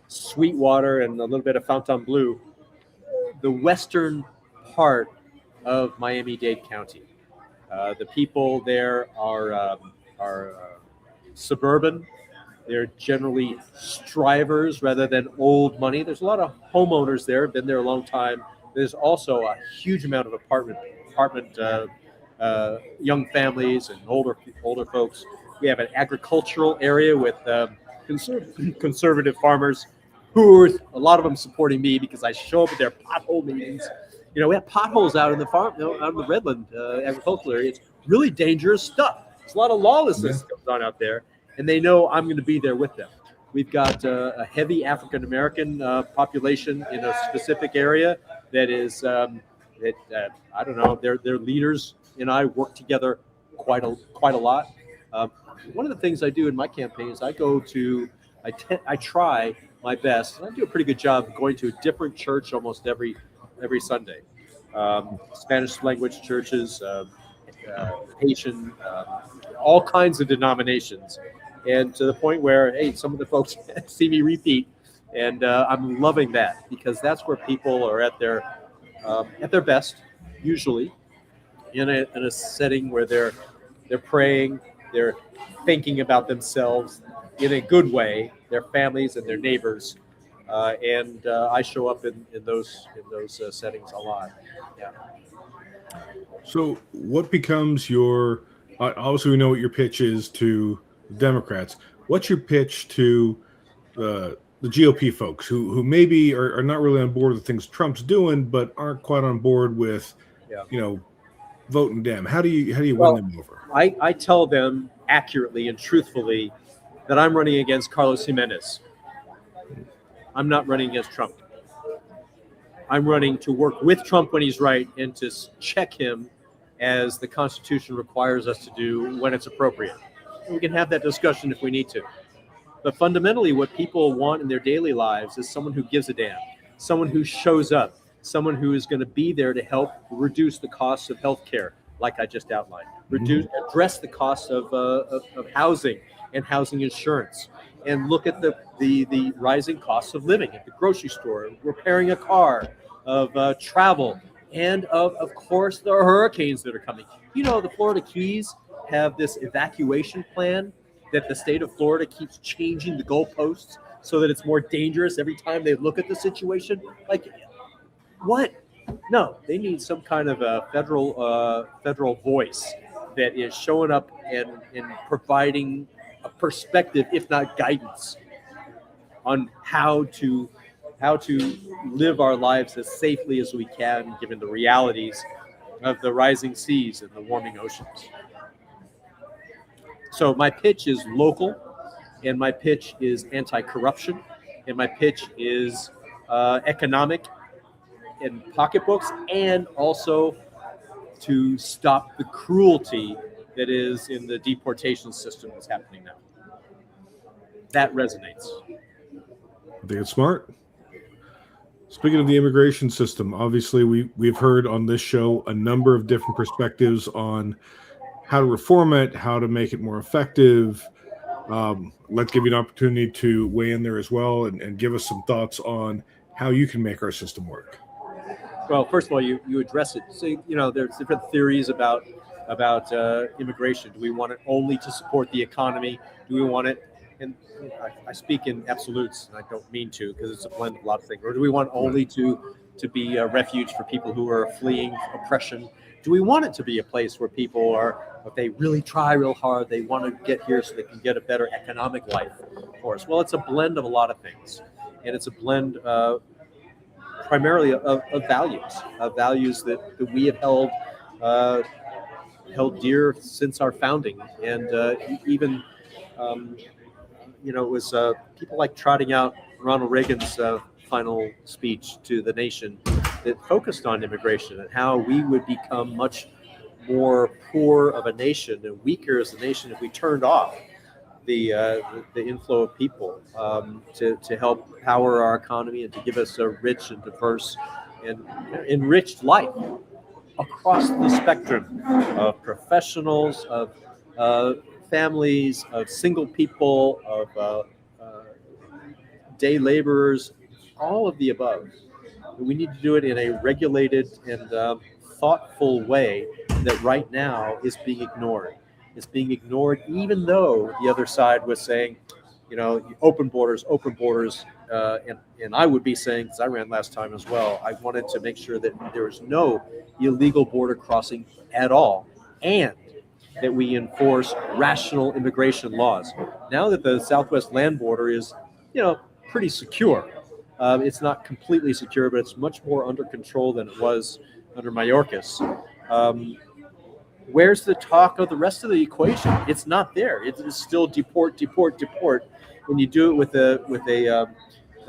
Sweetwater, and a little bit of Fontainebleau. The western part of Miami-Dade County. The people there are suburban. They're generally strivers rather than old money. There's a lot of homeowners there, been there a long time. There's also a huge amount of apartment young families and older folks. We have an agricultural area with conservative farmers who are, a lot of them supporting me because I show up at their pothole meetings. We have potholes out in the farm, out in the Redland agricultural area. It's really dangerous stuff. There's a lot of lawlessness that goes on out there, and they know I'm going to be there with them. We've got a heavy African American population in a specific area that is I don't know. Their leaders and I work together quite a lot. One of the things I do in my campaign is I try my best, and I do a pretty good job going to a different church almost every Sunday. Spanish language churches, Haitian, all kinds of denominations, and to the point where, hey, some of the folks see me repeat, and I'm loving that because that's where people are at their best, usually, in a setting where they're praying, they're thinking about themselves in a good way, their families and their neighbors, and I show up in those settings a lot. Yeah. So, what becomes your? Obviously, we know what your pitch is to Democrats. What's your pitch to the GOP folks who maybe are not really on board with the things Trump's doing, but aren't quite on board with, voting Dem? How do you win them over? I tell them accurately and truthfully that I'm running against Carlos Jimenez. I'm not running against Trump. I'm running to work with Trump when he's right and to check him as the Constitution requires us to do when it's appropriate. We can have that discussion if we need to. But fundamentally, what people want in their daily lives is someone who gives a damn, someone who shows up, someone who is going to be there to help reduce the costs of healthcare, like I just outlined, address the cost of housing and housing insurance, and look at the rising costs of living at the grocery store, repairing a car, of travel, and of course the hurricanes that are coming. You know, the Florida Keys have this evacuation plan that the state of Florida keeps changing the goalposts so that it's more dangerous every time they look at the situation. Like, what? No, they need some kind of a federal voice that is showing up and providing a perspective, if not guidance, on how to live our lives as safely as we can, given the realities of the rising seas and the warming oceans. So my pitch is local, and my pitch is anti-corruption, and my pitch is economic and pocketbooks, and also to stop the cruelty that is in the deportation system that's happening now. That resonates. I think it's smart. Speaking of the immigration system, obviously we've heard on this show a number of different perspectives on how to reform it, how to make it more effective. Let's give you an opportunity to weigh in there as well and give us some thoughts on how you can make our system work. Well, first of all, you address it. So, you know, there's different theories about immigration. Do we want it only to support the economy? Do we want it, and I speak in absolutes, and I don't mean to, because it's a blend of a lot of things. Or do we want only to be a refuge for people who are fleeing oppression? Do we want it to be a place where people are, if they really try real hard, they want to get here so they can get a better economic life for us? Well, it's a blend of a lot of things, and it's a blend primarily of values that we have held dear since our founding, and even you know, it was people like trotting out Ronald Reagan's final speech to the nation that focused on immigration and how we would become much more poor of a nation and weaker as a nation if we turned off the inflow of people to help power our economy and to give us a rich and diverse and enriched life across the spectrum of professionals, of families, of single people, of day laborers, all of the above. We need to do it in a regulated and thoughtful way that right now is being ignored. It's being ignored even though the other side was saying, you know, open borders, and I would be saying, because I ran last time as well, I wanted to make sure that there was no illegal border crossing at all, and that we enforce rational immigration laws. Now that the Southwest land border is, you know, pretty secure, it's not completely secure, but it's much more under control than it was under Mayorkas. Where's the talk of the rest of the equation? It's not there. It is still deport. When you do it with a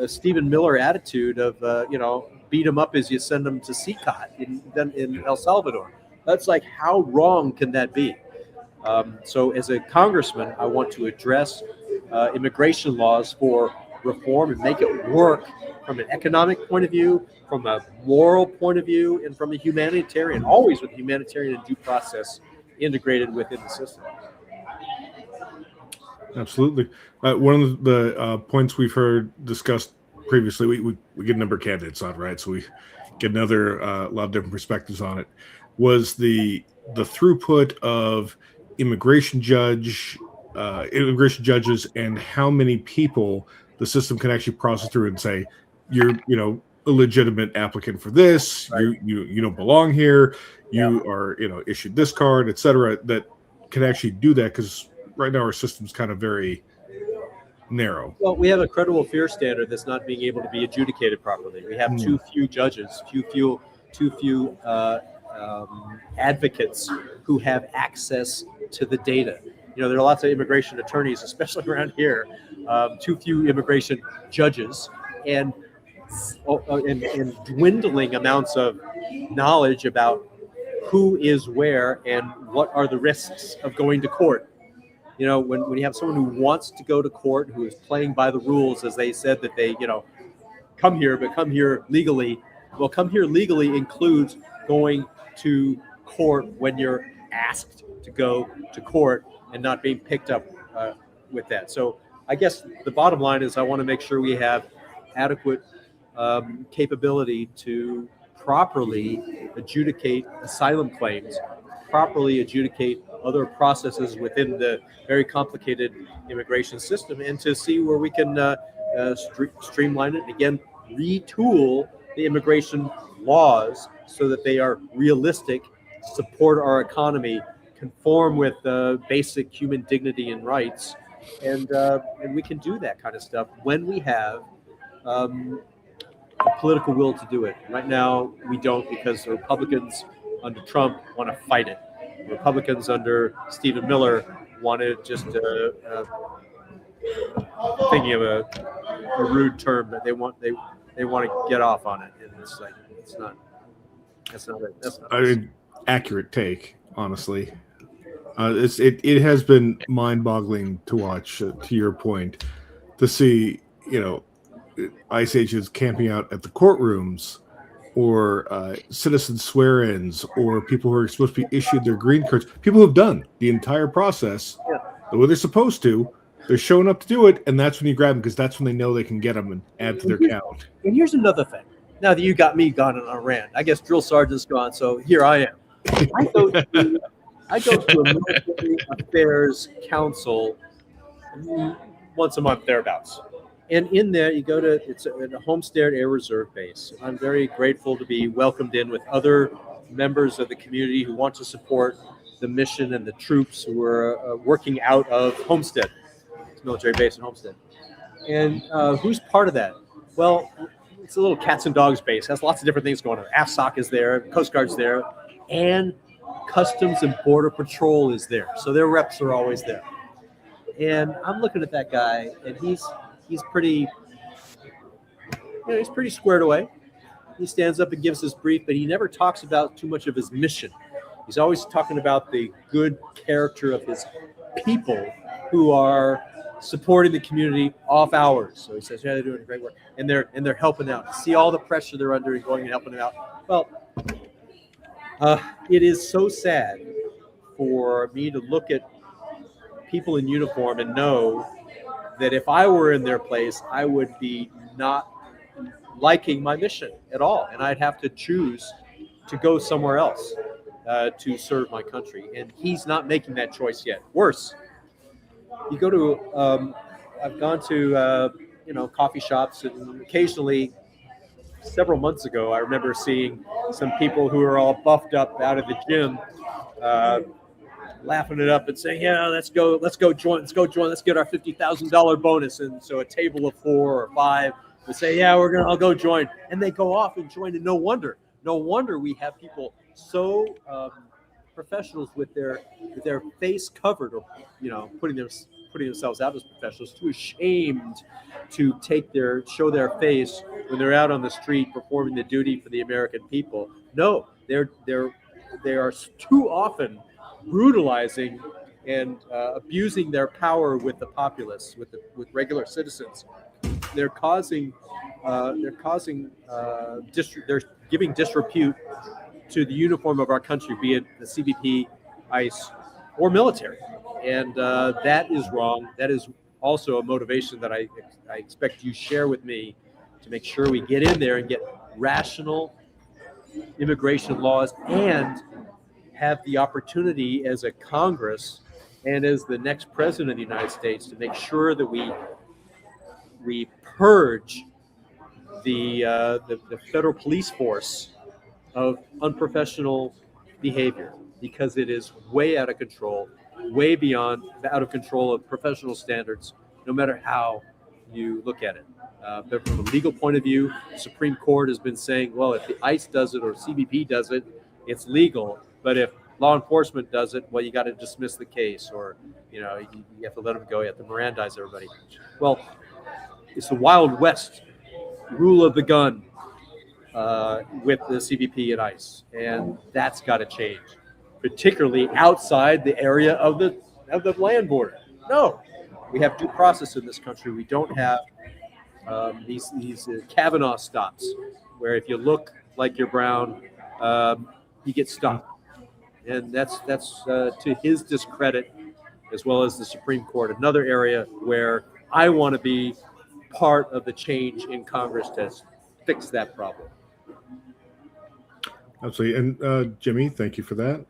Stephen Miller attitude of you know, beat them up as you send them to CCOT in El Salvador. That's like, how wrong can that be? So as a congressman, I want to address immigration laws for reform and make it work from an economic point of view, from a moral point of view, and from a humanitarian, always with humanitarian and due process integrated within the system. Absolutely. One of the points we've heard discussed previously, we get a number of candidates on, right? So we get another lot of different perspectives on it, was the throughput of immigration judges and how many people the system can actually process through and say, you're, you know, a legitimate applicant for this, right. you don't belong here, you are, you know, issued this card, etc., that can actually do that, because right now our system's kind of very narrow. Well, we have a credible fear standard that's not being able to be adjudicated properly. We have too few judges, too few advocates who have access to the data. You know, there are lots of immigration attorneys, especially around here, too few immigration judges, and dwindling amounts of knowledge about who is where and what are the risks of going to court. when you have someone who wants to go to court, who is playing by the rules, as they said that they, come here, but come here legally. Well, come here legally includes going to court when you're asked to go to court and not being picked up with that. So I guess the bottom line is I want to make sure we have adequate capability to properly adjudicate asylum claims, properly adjudicate other processes within the very complicated immigration system, and to see where we can streamline it and again retool the immigration laws so that they are realistic, support our economy, conform with basic human dignity and rights, and we can do that kind of stuff when we have a political will to do it. Right now, we don't, because the Republicans under Trump want to fight it. The Republicans under Stephen Miller wanted just thinking of a rude term, but they want to get off on it, and it's like that's not an accurate take, honestly. It has been mind-boggling to watch. To your point, to see ICE agents camping out at the courtrooms, or citizen swear-ins, or people who are supposed to be issued their green cards. People who've done the entire process the way they're supposed to. They're showing up to do it, and that's when you grab them, because that's when they know they can get them and add to their count. And here's another thing. Now that you got me gone on a rant, I guess drill sergeant's gone, so here I am. I go to a military affairs council once a month, thereabouts. And in there, it's a Homestead Air Reserve base. I'm very grateful to be welcomed in with other members of the community who want to support the mission and the troops who are working out of Homestead. It's a military base in Homestead. And who's part of that? Well, it's a little cats and dogs base. It has lots of different things going on. AFSOC is there, Coast Guard's there, and Customs and Border Patrol is there. So their reps are always there. And I'm looking at that guy, and he's pretty, he's pretty squared away. He stands up and gives his brief, but he never talks about too much of his mission. He's always talking about the good character of his people who are supporting the community off hours. So he says, yeah, they're doing great work, and they're helping out. See all the pressure they're under and going and helping them out. Well, it is so sad for me to look at people in uniform and know that if I were in their place, I would be not liking my mission at all, and I'd have to choose to go somewhere else to serve my country. And he's not making that choice yet. Worse, you go to, I've gone to, coffee shops, and occasionally, several months ago, I remember seeing some people who are all buffed up out of the gym, laughing it up and saying, yeah, let's go join, let's get our $50,000 bonus. And so a table of 4 or 5 would say, yeah, I'll go join. And they go off and join. And no wonder we have people so professionals with their face covered, or putting themselves out as professionals, too ashamed to show their face when they're out on the street performing the duty for the American people. No, they are too often brutalizing and abusing their power with the populace, with regular citizens. They're giving disrepute to the uniform of our country, be it the CBP, ICE, or military, and that is wrong. That is also a motivation that I expect you share with me, to make sure we get in there and get rational immigration laws, and have the opportunity as a Congress and as the next president of the United States to make sure that we purge the federal police force of unprofessional behavior, because it is way out of control, way beyond out of control of professional standards, no matter how you look at it. But from a legal point of view, the Supreme Court has been saying, well, if the ICE does it or CBP does it, it's legal. But if law enforcement does it, well, you got to dismiss the case, or you have to let them go. You have to Mirandize everybody. Well, it's the Wild West rule of the gun with the CBP and ICE, and that's got to change, particularly outside the area of the land border. No, we have due process in this country. We don't have these Kavanaugh stops, where if you look like you're brown, you get stopped, and that's to his discredit, as well as the Supreme Court. Another area where I want to be part of the change in Congress to fix that problem. Absolutely. And Jimmy, thank you for that.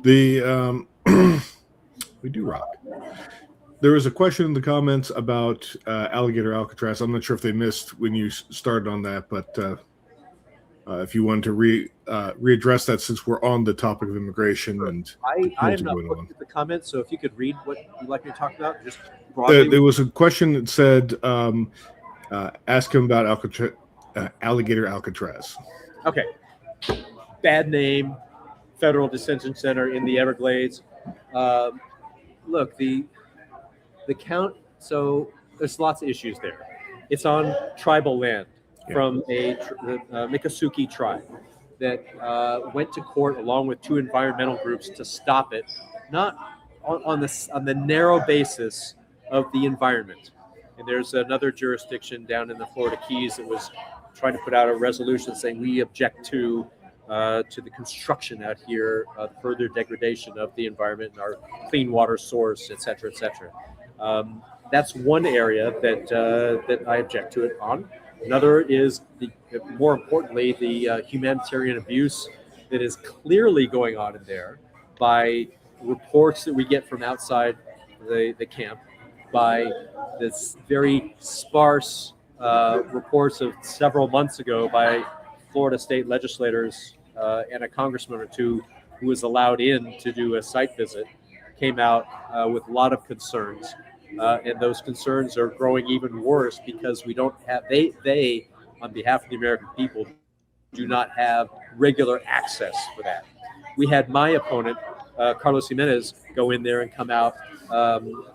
The we do rock. There was a question in the comments about alligator Alcatraz. I'm not sure if they missed when you started on that, but if you wanted to readdress that, since we're on the topic of immigration and I am not looking at the comments, so if you could read what you'd like me to talk about, just broadly. There was a question that said, ask him about alligator Alcatraz. Okay. Bad name, Federal Detention Center in the Everglades. Look, the count, so there's lots of issues there. It's on tribal land from the Miccosukee tribe that went to court along with two environmental groups to stop it, not on the narrow basis of the environment. And there's another jurisdiction down in the Florida Keys that was trying to put out a resolution saying we object to the construction out here, further degradation of the environment and our clean water source, et cetera, et cetera. That's one area that I object to it on. Another is, more importantly, the humanitarian abuse that is clearly going on in there by reports that we get from outside the camp, by this very sparse reports of several months ago by Florida state legislators and a congressman or two who was allowed in to do a site visit, came out with a lot of concerns. And those concerns are growing even worse because we don't have, they, on behalf of the American people, do not have regular access for that. We had my opponent, Carlos Jimenez, go in there and come out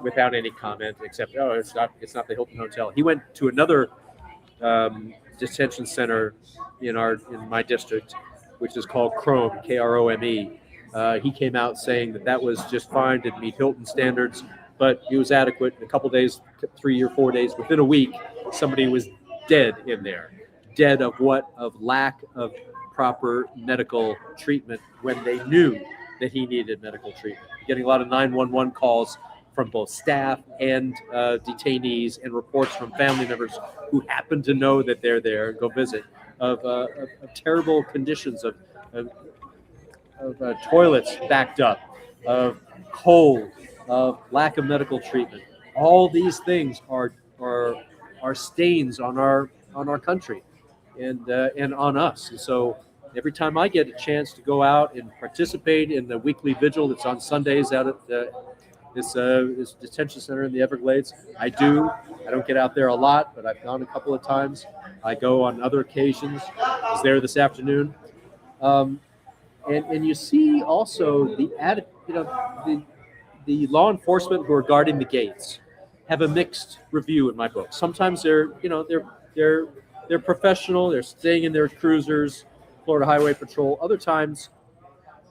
without any comment, except, oh, it's not the Hilton Hotel. He went to another detention center in my district, which is called Krome, Krome. He came out saying that was just fine, didn't meet Hilton standards, but it was adequate. In a couple days, 3 or 4 days, within a week, somebody was dead in there. Dead of what? Of lack of proper medical treatment when they knew that he needed medical treatment. Getting a lot of 911 calls from both staff and detainees, and reports from family members who happen to know that they're there and go visit, of terrible conditions, of toilets backed up, of cold, of lack of medical treatment. All these things are stains on our country and on us. And so every time I get a chance to go out and participate in the weekly vigil that's on Sundays out at this detention center in the Everglades, I do. I don't get out there a lot, but I've gone a couple of times. I go on other occasions. I was there this afternoon. And you see also the law enforcement who are guarding the gates have a mixed review in my book. Sometimes they're professional. They're staying in their cruisers, Florida Highway Patrol. Other times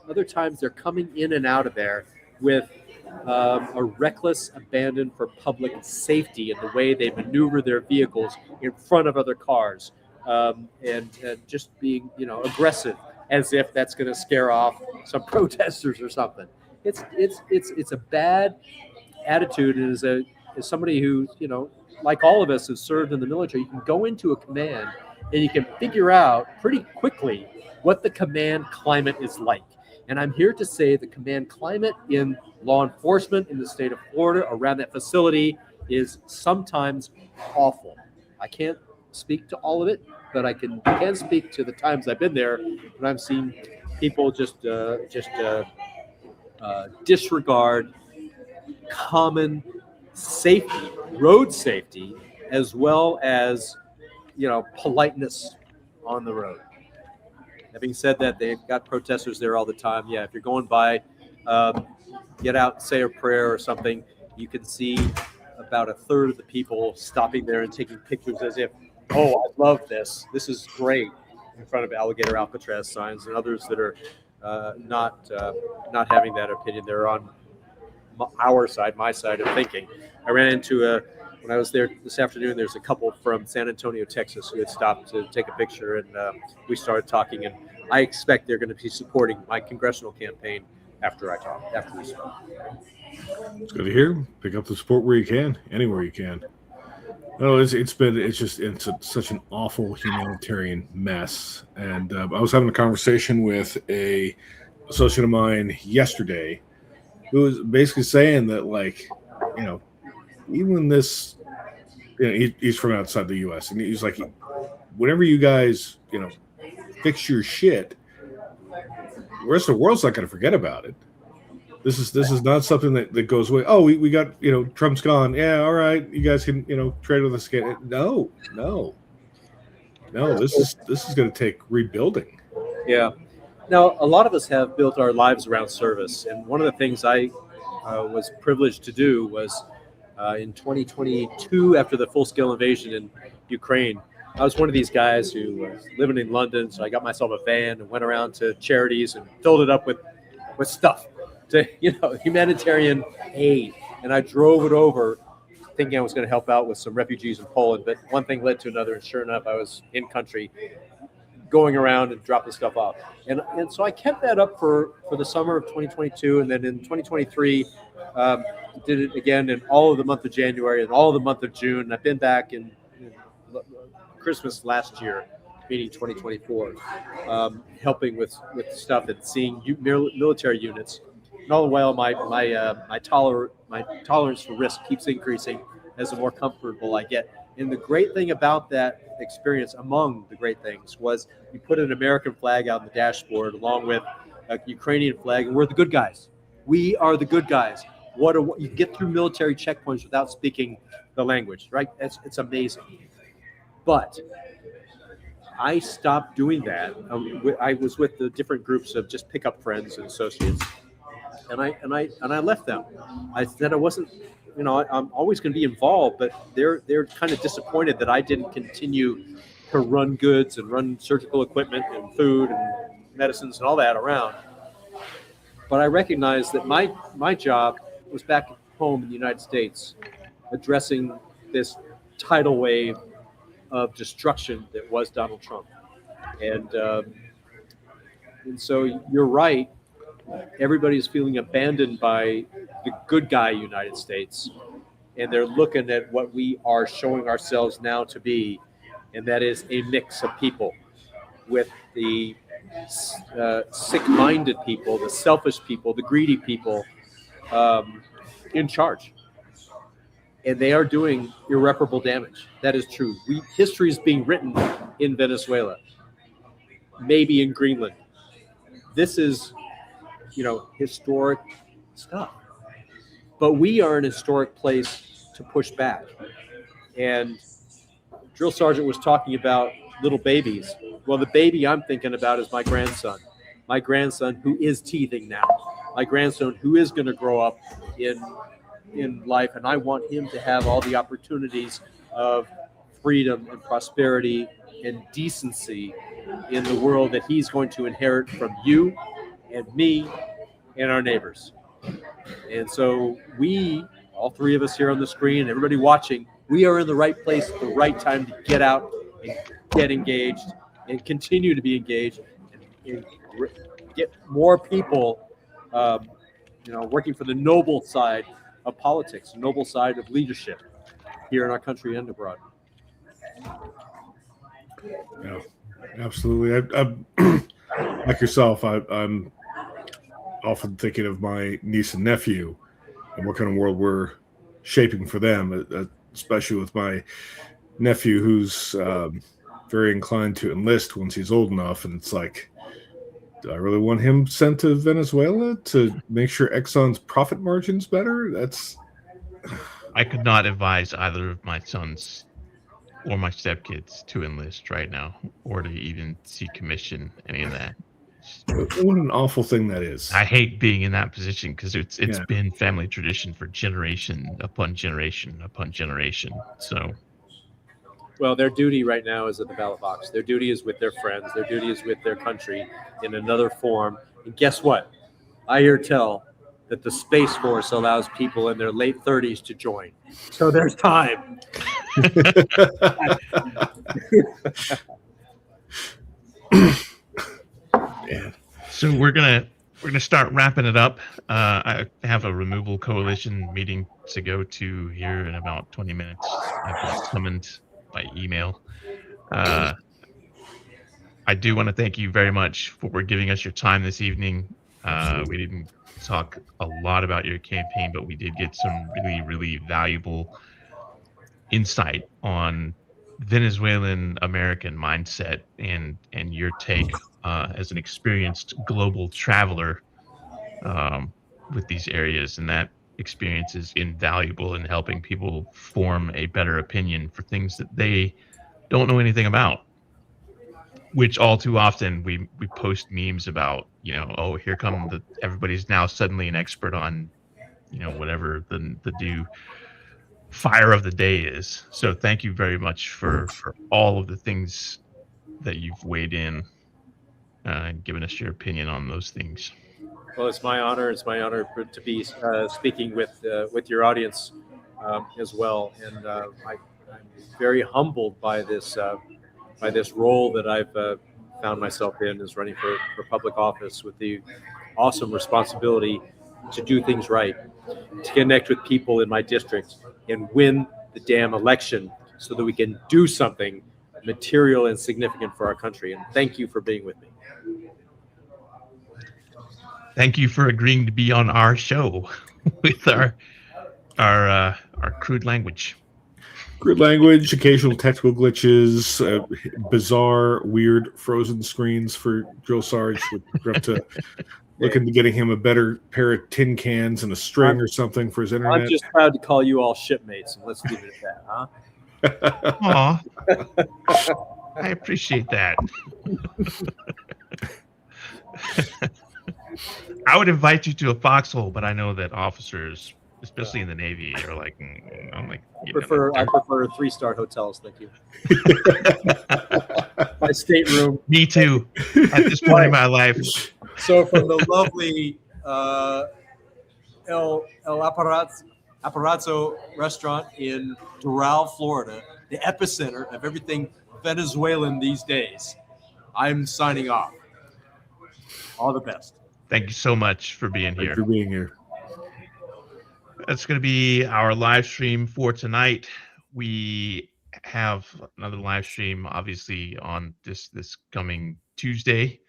they're coming in and out of there with a reckless abandon for public safety in the way they maneuver their vehicles in front of other cars, and just being aggressive, as if that's going to scare off some protesters or something. It's a bad attitude, and as somebody who, like all of us, has served in the military, you can go into a command and you can figure out pretty quickly what the command climate is like. And I'm here to say the command climate in law enforcement in the state of Florida around that facility is sometimes awful. I can't speak to all of it, but I can speak to the times I've been there when I've seen people just disregard common safety, road safety, as well as politeness on the road. Having said that, they've got protesters there all the time. Yeah, if you're going by, get out and say a prayer or something, you can see about a third of the people stopping there and taking pictures as if, oh, I love this. This is great, in front of alligator Alcatraz signs, and others that are not having that opinion. They're on our side, my side of thinking. I ran into when I was there this afternoon, there's a couple from San Antonio, Texas, who had stopped to take a picture, and we started talking. And I expect they're going to be supporting my congressional campaign after this. It's good to hear. Pick up the support where you can, anywhere you can. No, it's such an awful humanitarian mess. And I was having a conversation with a associate of mine yesterday who was basically saying that, like, you know, even this, you know, he's from outside the U.S. and he's like, whenever you guys, you know, fix your shit, the rest of the world's not going to forget about it. This is not something that goes away. Oh, we got, you know, Trump's gone. Yeah, all right, you guys can, you know, trade with us again. No. This is going to take rebuilding. Yeah. Now, a lot of us have built our lives around service, and one of the things I was privileged to do was in 2022, after the full-scale invasion in Ukraine, I was one of these guys who was living in London, so I got myself a van and went around to charities and filled it up with stuff, to, you know, humanitarian aid. And I drove it over thinking I was going to help out with some refugees in Poland, but one thing led to another, and sure enough, I was in country going around and dropping stuff off. And so I kept that up for the summer of 2022, and then in 2023, did it again in all of the month of January and all of the month of June. I've been back in Christmas last year, meaning 2024, helping with stuff and seeing military units. And all the while, my tolerance for risk keeps increasing as the more comfortable I get. And the great thing about that experience, among the great things, was you put an American flag out on the dashboard along with a Ukrainian flag, and we're the good guys. We are the good guys. You get through military checkpoints without speaking the language, right? It's amazing. But I stopped doing that. I was with the different groups of just pickup friends and associates, and I left them. I said I wasn't, you know, I'm always going to be involved, but they're kind of disappointed that I didn't continue to run goods and run surgical equipment and food and medicines and all that around. But I recognized that my job was back home in the United States, addressing this tidal wave of destruction that was Donald Trump. And so you're right. Everybody's feeling abandoned by the good guy United States, and they're looking at what we are showing ourselves now to be, and that is a mix of people, with the sick-minded people, the selfish people, the greedy people in charge. And they are doing irreparable damage. That is true. History is being written in Venezuela, maybe in Greenland. This is, you know, historic stuff. But we are an historic place to push back. And Drill Sergeant was talking about little babies. Well, the baby I'm thinking about is my grandson who is teething now, my grandson who is going to grow up in life, and I want him to have all the opportunities of freedom and prosperity and decency in the world that he's going to inherit from you and me and our neighbors. And so we, all three of us here on the screen, everybody watching, we are in the right place at the right time to get out and get engaged and continue to be engaged and get more people, you know, working for the noble side of politics, the noble side of leadership here in our country and abroad. Yeah, absolutely. I like yourself, I'm often thinking of my niece and nephew and what kind of world we're shaping for them, especially with my nephew who's very inclined to enlist once he's old enough. And it's like, do I really want him sent to Venezuela to make sure Exxon's profit margin's better? I could not advise either of my sons or my stepkids to enlist right now, or to even see commission, any of that. What an awful thing that is. I hate being in that position because it's been family tradition for generation upon generation upon generation. So, well, their duty right now is at the ballot box. Their duty is with their friends. Their duty is with their country in another form. And guess what? I hear tell that the Space Force allows people in their late 30s to join. So there's time. Yeah. So we're gonna start wrapping it up. I have a removal coalition meeting to go to here in about 20 minutes. I've been summoned by email. I do want to thank you very much for giving us your time this evening. We didn't talk a lot about your campaign, but we did get some really, really valuable insight on Venezuelan American mindset and your take as an experienced global traveler with these areas, and that experience is invaluable in helping people form a better opinion for things that they don't know anything about. Which all too often we post memes about, oh, here come everybody's now suddenly an expert on, whatever the new fire of the day is. So thank you very much for all of the things that you've weighed in and given us your opinion on those things. Well, it's my honor. It's my honor to be speaking with your audience as well, and I'm very humbled by this role that I've found myself in, is running for public office with the awesome responsibility to do things right, to connect with people in my district and win the damn election so that we can do something material and significant for our country. And thank you for being with me. Thank you for agreeing to be on our show with our crude language. Crude language, occasional technical glitches, bizarre, weird frozen screens for Joe Sarge. We're up to looking to getting him a better pair of tin cans and a string or something for his internet. I'm just proud to call you all shipmates, and let's leave it at that, huh? Aw, I appreciate that. I would invite you to a foxhole, but I know that officers, especially in the Navy, are like, I'm like, I prefer 3-star hotels. Thank you. My stateroom. Me too. At this point in my life. So from the lovely El Aparazo restaurant in Doral, Florida, the epicenter of everything Venezuelan these days, I'm signing off. All the best. Thank you so much for being here. Thanks for being here. That's going to be our live stream for tonight. We have another live stream, obviously, on this coming Tuesday.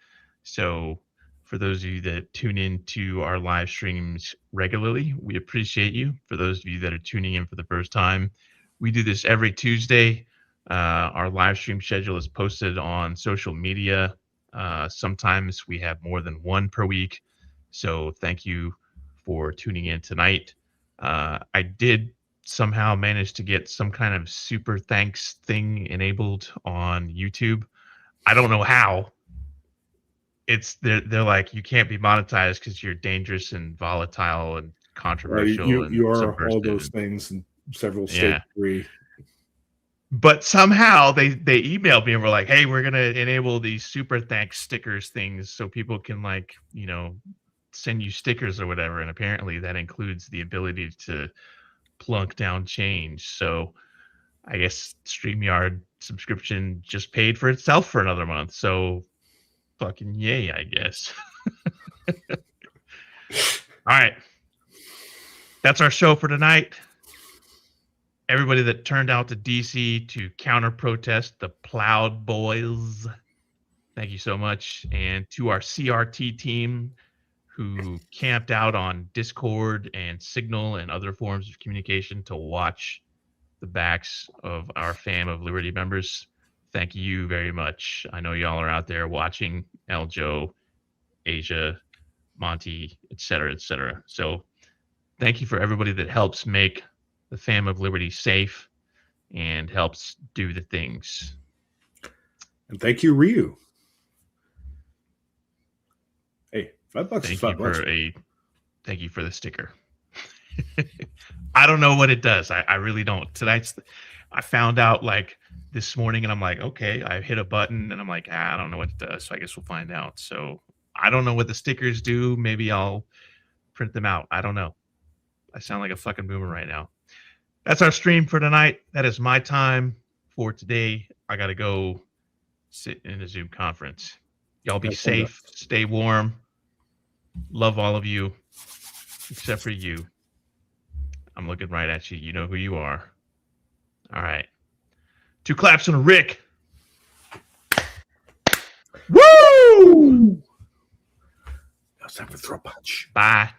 So for those of you that tune in to our live streams regularly, we appreciate you. For those of you that are tuning in for the first time, we do this every Tuesday. Our live stream schedule is posted on social media. Sometimes we have more than one per week. So thank you for tuning in tonight. I did somehow manage to get some kind of super thanks thing enabled on YouTube. I don't know how. They're like, you can't be monetized because you're dangerous and volatile and controversial. You are all those things in several states. Yeah. But somehow they emailed me and were like, hey, we're going to enable these super thanks stickers things so people can send you stickers or whatever. And apparently that includes the ability to plunk down change. So I guess StreamYard subscription just paid for itself for another month. So fucking yay, I guess. All right. That's our show for tonight. Everybody that turned out to DC to counter protest the Plowed Boys, thank you so much. And to our CRT team who camped out on Discord and Signal and other forms of communication to watch the backs of our Fam of Liberty members, thank you very much. I know y'all are out there watching, Eljo, Asia, Monty, et cetera, et cetera. So thank you for everybody that helps make the Fam of Liberty safe and helps do the things. And thank you, Ryu. Hey, $5 is $5. Thank you for the sticker. I don't know what it does. I really don't. I found out this morning and I'm like, okay, I hit a button and I'm like, I don't know what it does. So I guess we'll find out. So I don't know what the stickers do. Maybe I'll print them out. I don't know. I sound like a fucking boomer right now. That's our stream for tonight. That is my time for today. I got to go sit in a Zoom conference. Y'all be safe. Stay warm. Love all of you, except for you. I'm looking right at you. You know who you are. All right. 2 claps on a Rick. Woo! Now it's time for throw punch. Bye.